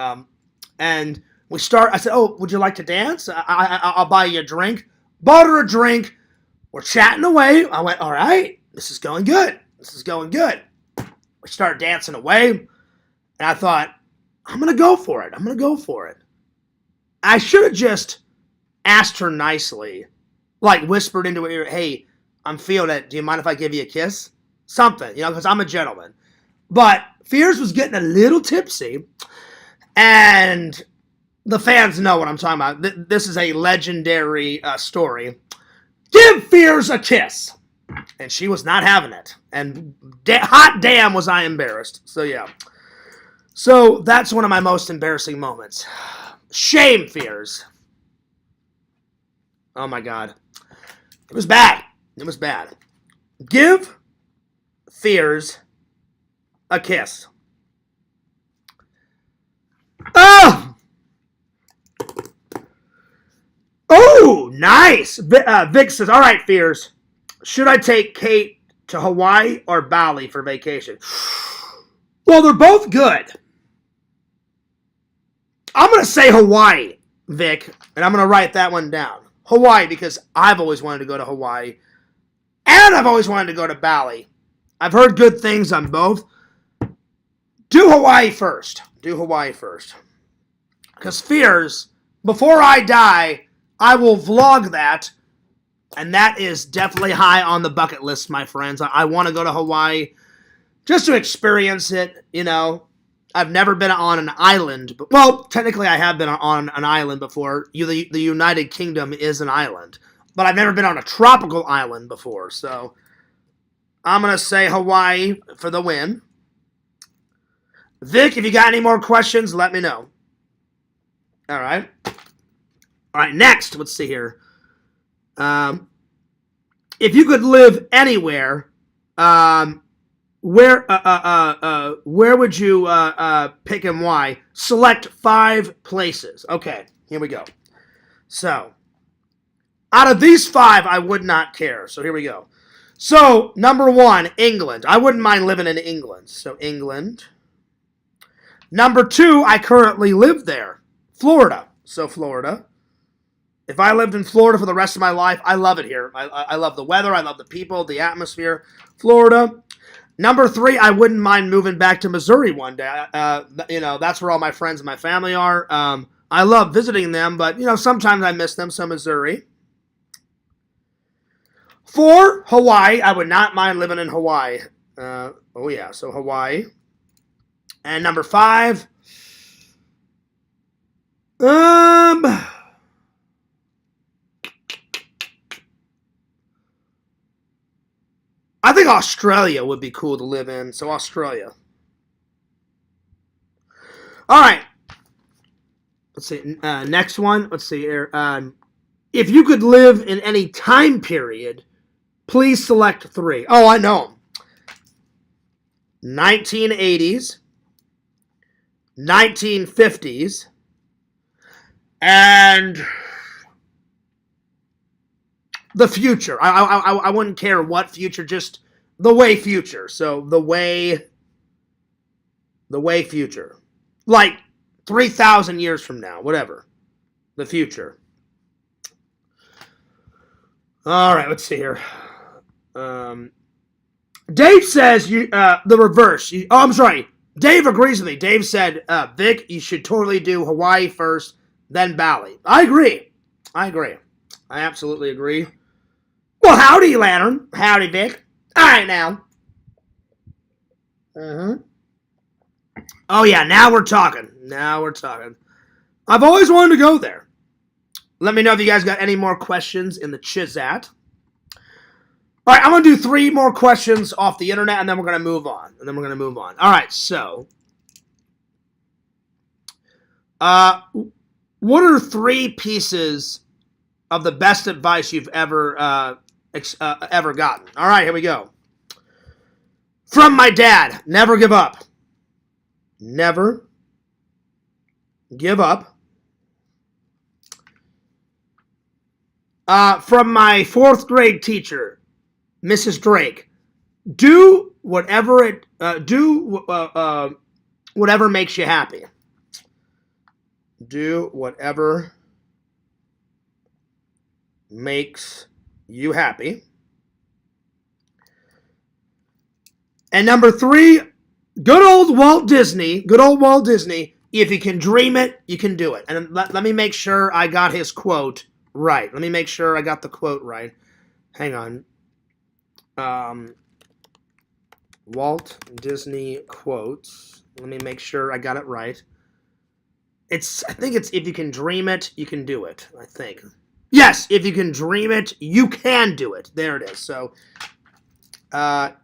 And we start. I said, oh, would you like to dance? I'll buy you a drink. Bought her a drink. We're chatting away. I went, all right, this is going good. This is going good. We started dancing away. And I thought, I'm going to go for it. I'm going to go for it. I should have just asked her nicely, like whispered into her ear, hey, I'm feeling it. Do you mind if I give you a kiss? Something, because I'm a gentleman. But Fears was getting a little tipsy. And the fans know what I'm talking about. This is a legendary story. Give Fears a kiss. And she was not having it. And hot damn was I embarrassed. So, yeah. So, that's one of my most embarrassing moments. Shame, Fears. Oh, my God. It was bad. It was bad. Give Fears a kiss. Oh! Oh, nice. Vic says, all right, Fears. Should I take Kate to Hawaii or Bali for vacation? Well, they're both good. I'm going to say Hawaii, Vic, and I'm going to write that one down. Hawaii, because I've always wanted to go to Hawaii, and I've always wanted to go to Bali. I've heard good things on both. Do Hawaii first. Do Hawaii first. Because Fears, before I die, I will vlog that, and that is definitely high on the bucket list, my friends. I want to go to Hawaii just to experience it, I've never been on an island. Well, technically I have been on an island before. The United Kingdom is an island. But I've never been on a tropical island before, so I'm going to say Hawaii for the win. Vic, if you got any more questions, let me know. All right. All right, next, let's see here. If you could live anywhere, where would you pick and why? Select 5 places. Okay, here we go. So, out of these 5, I would not care. So here we go. So, number 1, England. I wouldn't mind living in England. So, England. Number 2, I currently live there. Florida. So, Florida. If I lived in Florida for the rest of my life, I love it here. I love the weather. I love the people, the atmosphere. Florida. Number 3, I wouldn't mind moving back to Missouri one day. That's where all my friends and my family are. I love visiting them, but, sometimes I miss them, so Missouri. 4, Hawaii. I would not mind living in Hawaii. So Hawaii. And number 5, I think Australia would be cool to live in, so Australia. All right. Let's see. Next one. Let's see here. If you could live in any time period, please select 3. Oh, I know them. 1980s, 1950s, and the future. I wouldn't care what future, just the way future. So the way future. Like 3,000 years from now, whatever. The future. All right, let's see here. Dave says the reverse. I'm sorry. Dave agrees with me. Dave said, Vic, you should totally do Hawaii first, then Bali. I agree. I absolutely agree. Well, howdy, Lantern. Howdy, Vic. All right, now. Oh, yeah, now we're talking. I've always wanted to go there. Let me know if you guys got any more questions in the Chizat. All right, I'm going to do 3 more questions off the internet, and then we're going to move on. All right, so. What are 3 pieces of the best advice you've ever gotten? All right, here we go. From my dad, never give up. Never give up. From my 4th grade teacher, Mrs. Drake, do whatever whatever makes you happy. Do whatever makes you happy. And number 3, good old Walt Disney. If you can dream it, you can do it. And let me make sure I got his quote right. Let me make sure I got the quote right. Hang on. Walt Disney quotes. Let me make sure I got it right. I think it's if you can dream it, you can do it. I think. Yes, if you can dream it, you can do it. There it is. So,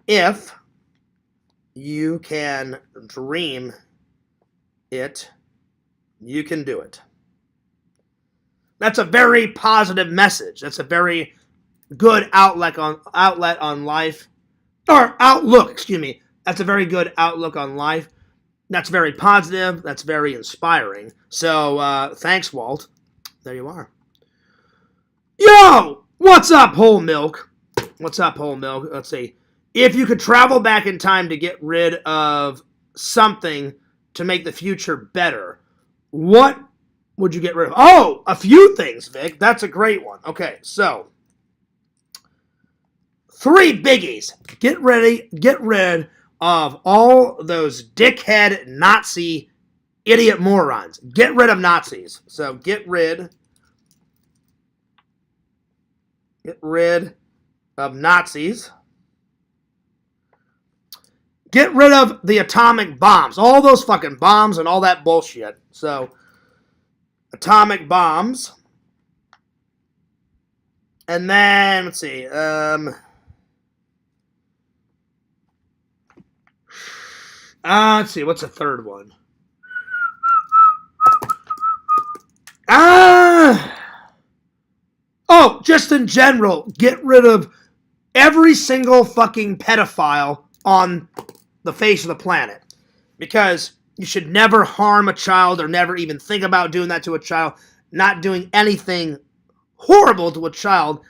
if you can dream it, you can do it. That's a very positive message. That's a very good outlet on life. Or outlook, excuse me. That's a very good outlook on life. That's very positive. That's very inspiring. So, thanks, Walt. There you are. Yo! What's up, Whole Milk? Let's see. If you could travel back in time to get rid of something to make the future better, what would you get rid of? Oh, a few things, Vic. That's a great one. Okay, so 3 biggies. Get rid of all those dickhead Nazi idiot morons. Get rid of Nazis. So get rid of Nazis. Get rid of the atomic bombs. All those fucking bombs and all that bullshit. So, atomic bombs. And then, let's see. Let's see. What's the third one? Oh, just in general, get rid of every single fucking pedophile on the face of the planet, because you should never harm a child or never even think about doing that to a child, not doing anything horrible to a child.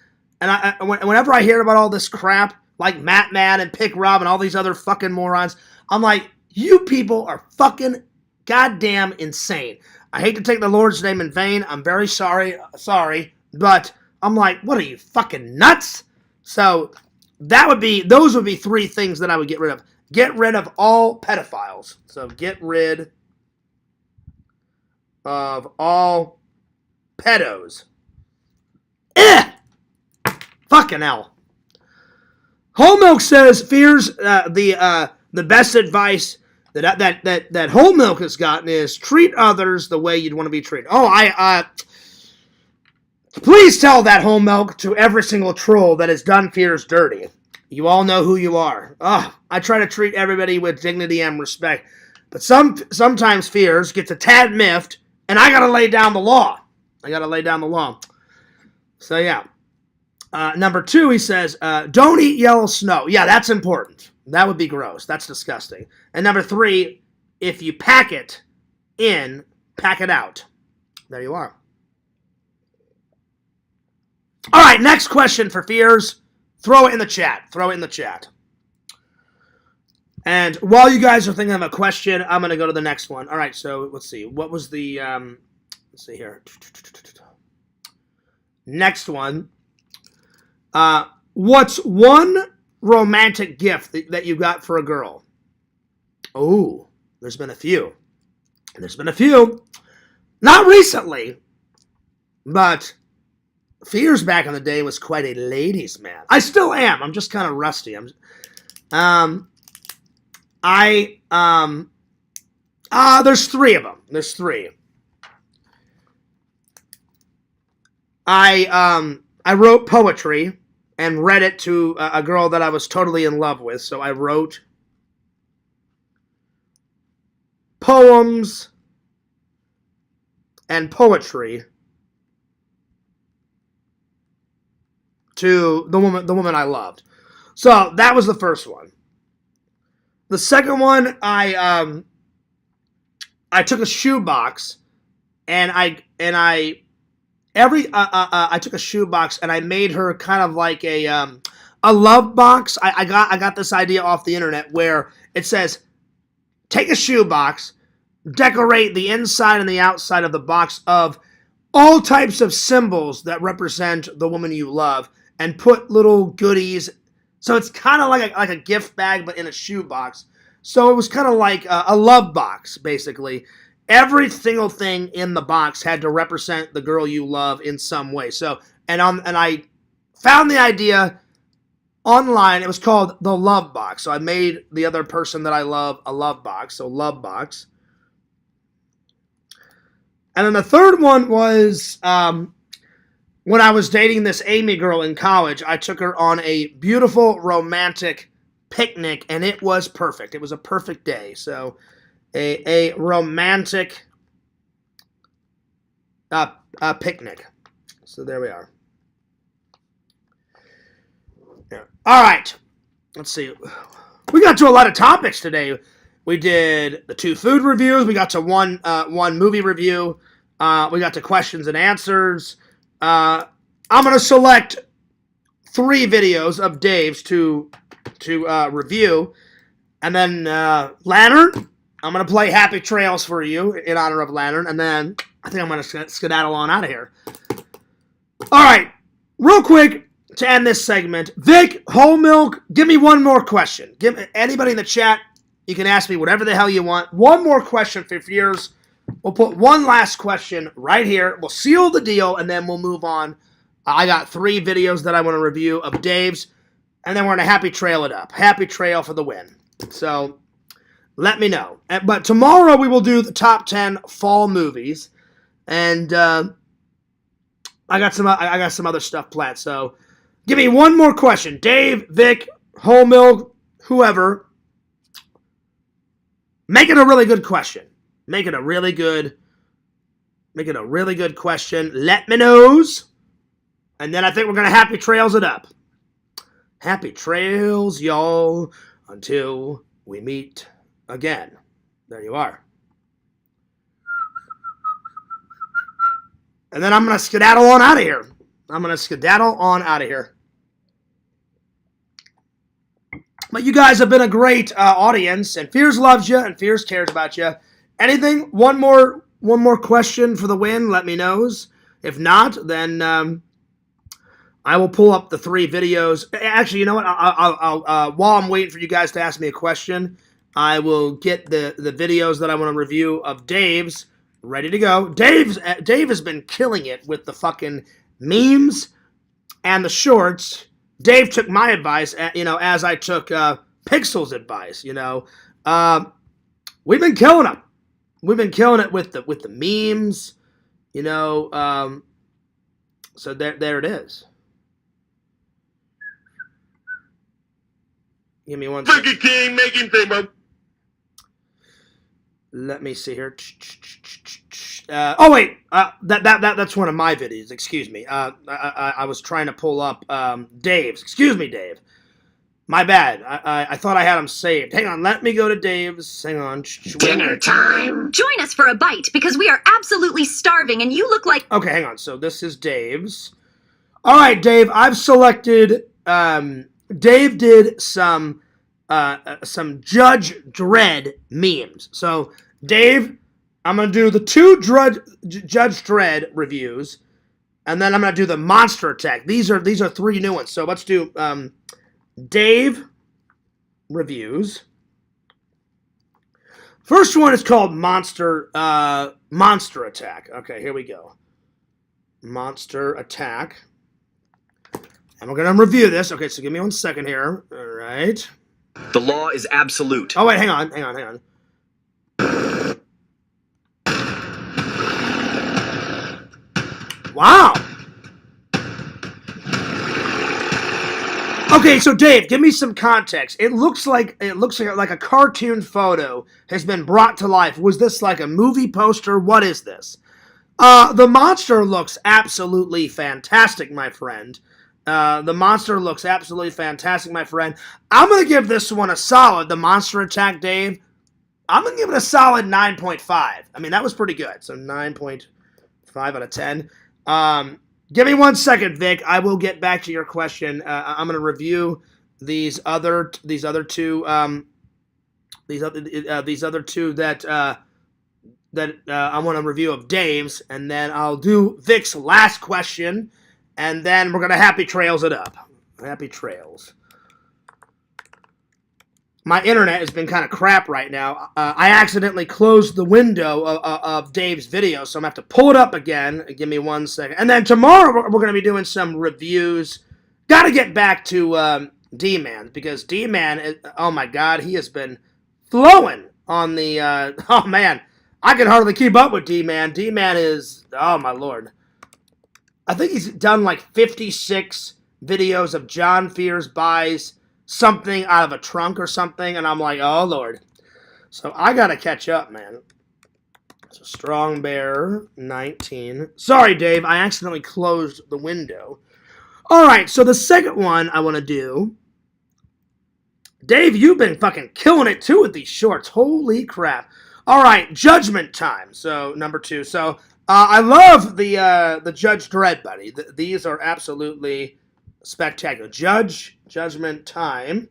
And whenever I hear about all this crap, like Matt Mad and Pick Rob and all these other fucking morons, I'm like, you people are fucking goddamn insane. I hate to take the Lord's name in vain. I'm very sorry, but I'm like, what are you, fucking nuts? So those would be 3 things that I would get rid of. Get rid of all pedophiles. So get rid of all pedos. Fucking hell. Whole Milk says fears the best advice that Whole Milk has gotten is treat others the way you'd want to be treated. Oh, please tell that Whole Milk to every single troll that has done fears dirty. You all know who you are. I try to treat everybody with dignity and respect, but sometimes fears gets a tad miffed, and I gotta lay down the law. So yeah. Number 2, he says, don't eat yellow snow. Yeah, that's important. That would be gross. That's disgusting. And number 3, if you pack it in, pack it out. There you are. All right, next question for fears. Throw it in the chat. And while you guys are thinking of a question, I'm going to go to the next one. All right, so let's see. What was the, let's see here. Next one. What's one romantic gift that you got for a girl? Oh, there's been a few. Not recently, but fears back in the day was quite a ladies' man. I still am. I'm just kind of rusty. There's 3 of them. There's 3. I wrote poetry and read it to a girl that I was totally in love with. So I wrote poems and poetry to the woman I loved. So that was the first one. The second one, I took a shoebox and I took a shoebox and I made her kind of like a love box. I got this idea off the internet where it says, take a shoebox, decorate the inside and the outside of the box of all types of symbols that represent the woman you love, and put little goodies. So it's kind of like a gift bag, but in a shoebox. So it was kind of like a love box, basically. Every single thing in the box had to represent the girl you love in some way. So, and I found the idea online. It was called the love box. So I made the other person that I love a love box. So love box. And then the third one was when I was dating this Amy girl in college. I took her on a beautiful romantic picnic, and it was perfect. It was a perfect day. So a romantic picnic. So there we are. Yeah. All right. Let's see. We got to a lot of topics today. We did the 2 food reviews. We got to one movie review. We got to questions and answers. I'm going to select 3 videos of Dave's to review. And then Lantern, I'm going to play Happy Trails for you in honor of Lantern. And then I think I'm going to skedaddle on out of here. All right. Real quick to end this segment. Vic, Whole Milk, give me one more question. Give anybody in the chat, you can ask me whatever the hell you want. One more question for fears. We'll put one last question right here. We'll seal the deal, and then we'll move on. I got 3 videos that I want to review of Dave's, and then we're going to happy trail it up. Happy trail for the win. So let me know. But tomorrow we will do the top 10 fall movies, and I got some other stuff planned. So give me one more question. Dave, Vic, Whole Milk, whoever. Make it a really good question. Make it a really good question. Let me knows. And then I think we're going to happy trails it up. Happy trails, y'all, until we meet again. There you are. And then I'm going to skedaddle on out of here. But you guys have been a great audience, and Fears loves you, and Fears cares about you. Anything? One more question for the win. Let me knows. If not, then I'm I will pull up the 3 videos. Actually, you know what? I'll while I'm waiting for you guys to ask me a question, I will get the videos that I want to review of Dave's ready to go. Dave has been killing it with the fucking memes and the shorts. Dave took my advice, as I took Pixel's advice. We've been killing them. We've been killing it with the memes. So there it is. Give me one second. King making thing, bro. Let me see here. Oh wait, that's one of my videos. Excuse me. I was trying to pull up Dave's. Excuse me, Dave. My bad. I thought I had him saved. Hang on. Let me go to Dave's. Hang on. Dinner time. Join us for a bite because we are absolutely starving, and you look like. Okay, hang on. So this is Dave's. All right, Dave. I've selected. Dave did some Judge Dredd memes. So, Dave, I'm going to do the 2 Judge Dredd reviews, and then I'm going to do the Monster Attack. These are 3 new ones. So, let's do Dave reviews. First one is called Monster Attack. Okay, here we go. Monster Attack. And we're going to review this. Okay, so give me 1 second here. All right. The law is absolute. Oh, wait, hang on. Wow. Okay, so Dave, give me some context. It looks like a cartoon photo has been brought to life. Was this like a movie poster? What is this? The monster looks absolutely fantastic, my friend. The monster looks absolutely fantastic, my friend. I'm going to give this one a solid, the Monster Attack, Dave. I'm going to give it a solid 9.5. I mean, that was pretty good. So 9.5 out of 10. Give me 1 second, Vic. I will get back to your question. I'm going to review these other 2 that I want to review of Dave's, and then I'll do Vic's last question. And then we're going to Happy Trails it up. Happy Trails. My internet has been kind of crap right now. I accidentally closed the window of Dave's video, so I'm going to have to pull it up again. Give me 1 second. And then tomorrow we're going to be doing some reviews. Got to get back to D-Man, because D-Man, oh my God, he has been flowing on the, oh man, I can hardly keep up with D-Man. D-Man is, oh my Lord. I think he's done like 56 videos of John Fears buys something out of a trunk or something, and I'm like, oh Lord. So I gotta catch up, man. So Strong Bear 19. Sorry, Dave, I accidentally closed the window. All right, so the second one I want to do. Dave, you've been fucking killing it too with these shorts. Holy crap. All right, Judgment Time. So number 2. So I love the Judge Dredd, buddy. These are absolutely spectacular. Judgment Time.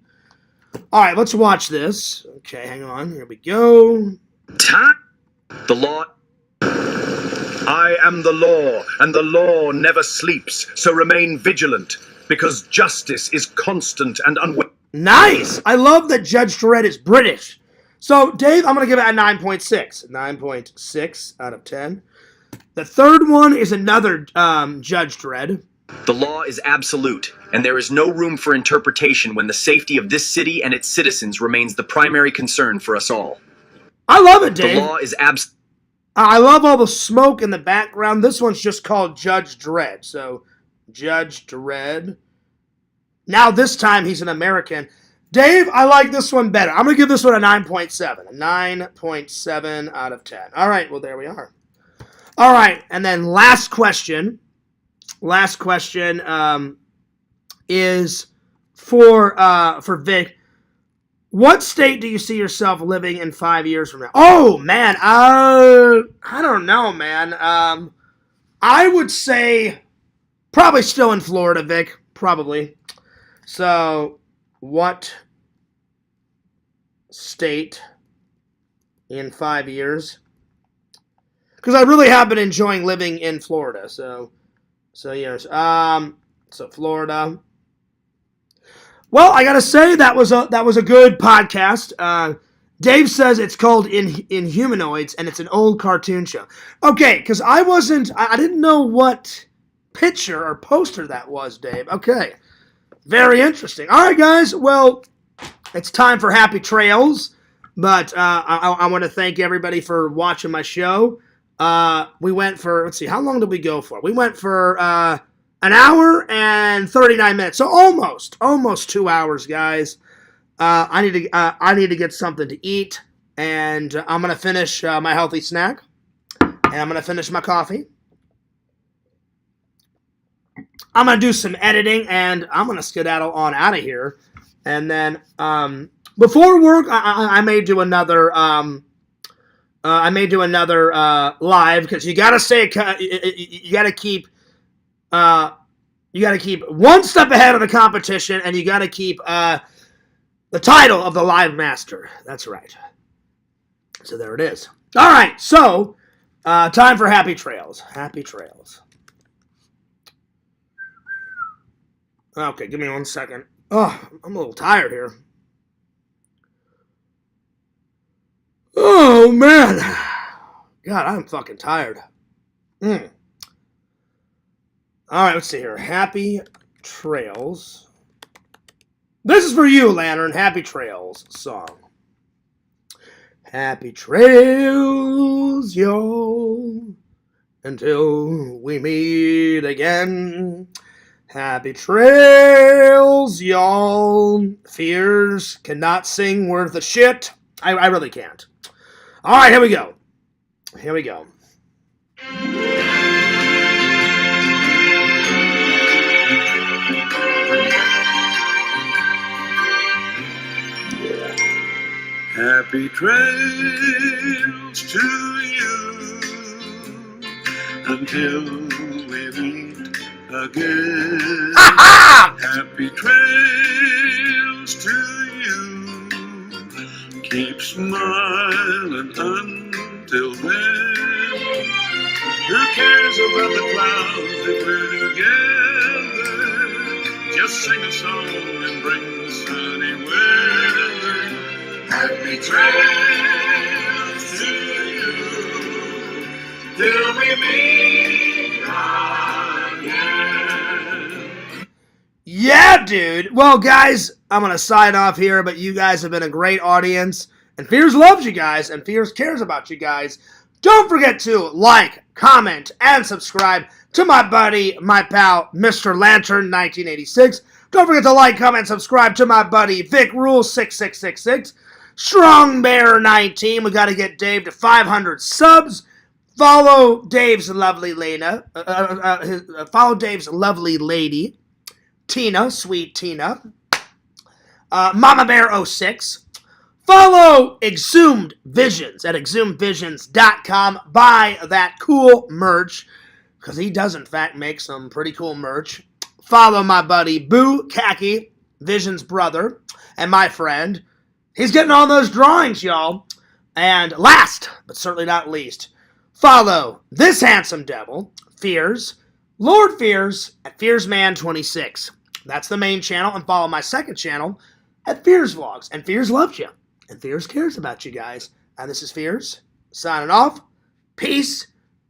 All right, let's watch this. Okay, hang on. Here we go. Time. The law. I am the law, and the law never sleeps, so remain vigilant, because justice is constant and unwavering. Nice! I love that Judge Dredd is British. So, Dave, I'm going to give it a 9.6. 9.6 out of 10. The third one is another Judge Dredd. The law is absolute, and there is no room for interpretation when the safety of this city and its citizens remains the primary concern for us all. I love it, Dave. The law is absolute. I love all the smoke in the background. This one's just called Judge Dredd. So, Judge Dredd. Now, this time, he's an American. Dave, I like this one better. I'm going to give this one a 9.7. A 9.7 out of 10. All right, well, there we are. All right, and then last question. Last question is for Vic. What state do you see yourself living in 5 years from now? Oh, man. I don't know, man. I would say probably still in Florida, Vic. Probably. So, what state in 5 years? Because I really have been enjoying living in Florida. So yes. So Florida. Well, I gotta say that was a good podcast. Dave says it's called Inhumanoids, and it's an old cartoon show. Okay, because I didn't know what picture or poster that was, Dave. Okay, very interesting. All right, guys. Well, it's time for Happy Trails, but I want to thank everybody for watching my show. We went for, let's see, how long did we go for? We went for an hour and 39 minutes, so almost 2 hours, guys. I need to get something to eat, and I'm gonna finish my healthy snack, and I'm gonna finish my coffee. I'm gonna do some editing, and I'm gonna skedaddle on out of here. And then before work, I may do another. I may do another live, because you gotta stay. You gotta keep. You gotta keep one step ahead of the competition, and you gotta keep the title of the live master. That's right. So there it is. All right. So time for Happy Trails. Happy Trails. Okay, give me 1 second. Oh, I'm a little tired here. Oh, man. God, I'm fucking tired. All right, let's see here. Happy Trails. This is for you, Lantern. Happy Trails song. Happy Trails, y'all, until we meet again. Happy Trails, y'all. Fears cannot sing worth a shit. I really can't. All right, here we go. Here we go. Happy trails to you until we meet again. Happy trails to you. Keep smiling until then. Who cares about the clouds if we're together? Just sing a song and bring the sunny weather. Happy trails to you till we meet again. Yeah, dude. Well, guys, I'm going to sign off here, but you guys have been a great audience. And Fears loves you guys, and Fears cares about you guys. Don't forget to like, comment, and subscribe to my buddy, my pal, Mr. Lantern 1986. Don't forget to like, comment, and subscribe to my buddy, Vic Rule 6666. Strong Bear 19. We got to get Dave to 500 subs. Follow Dave's lovely Lena. Follow Dave's lovely lady, Tina, sweet Tina. Mama Bear 06. Follow Exhumed Visions at exhumedvisions.com. Buy that cool merch, because he does in fact make some pretty cool merch. Follow my buddy Boo Khaki, Vision's brother, and my friend. He's getting all those drawings, y'all. And last, but certainly not least, follow this handsome devil, Fears, Lord Fears, at FearsMan26. That's the main channel. And follow my second channel at Fears Vlogs. And Fears loves you. And Fears cares about you guys. And this is Fears, signing off. Peace.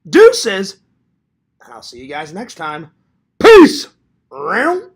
Deuces. And I'll see you guys next time. Peace. Round.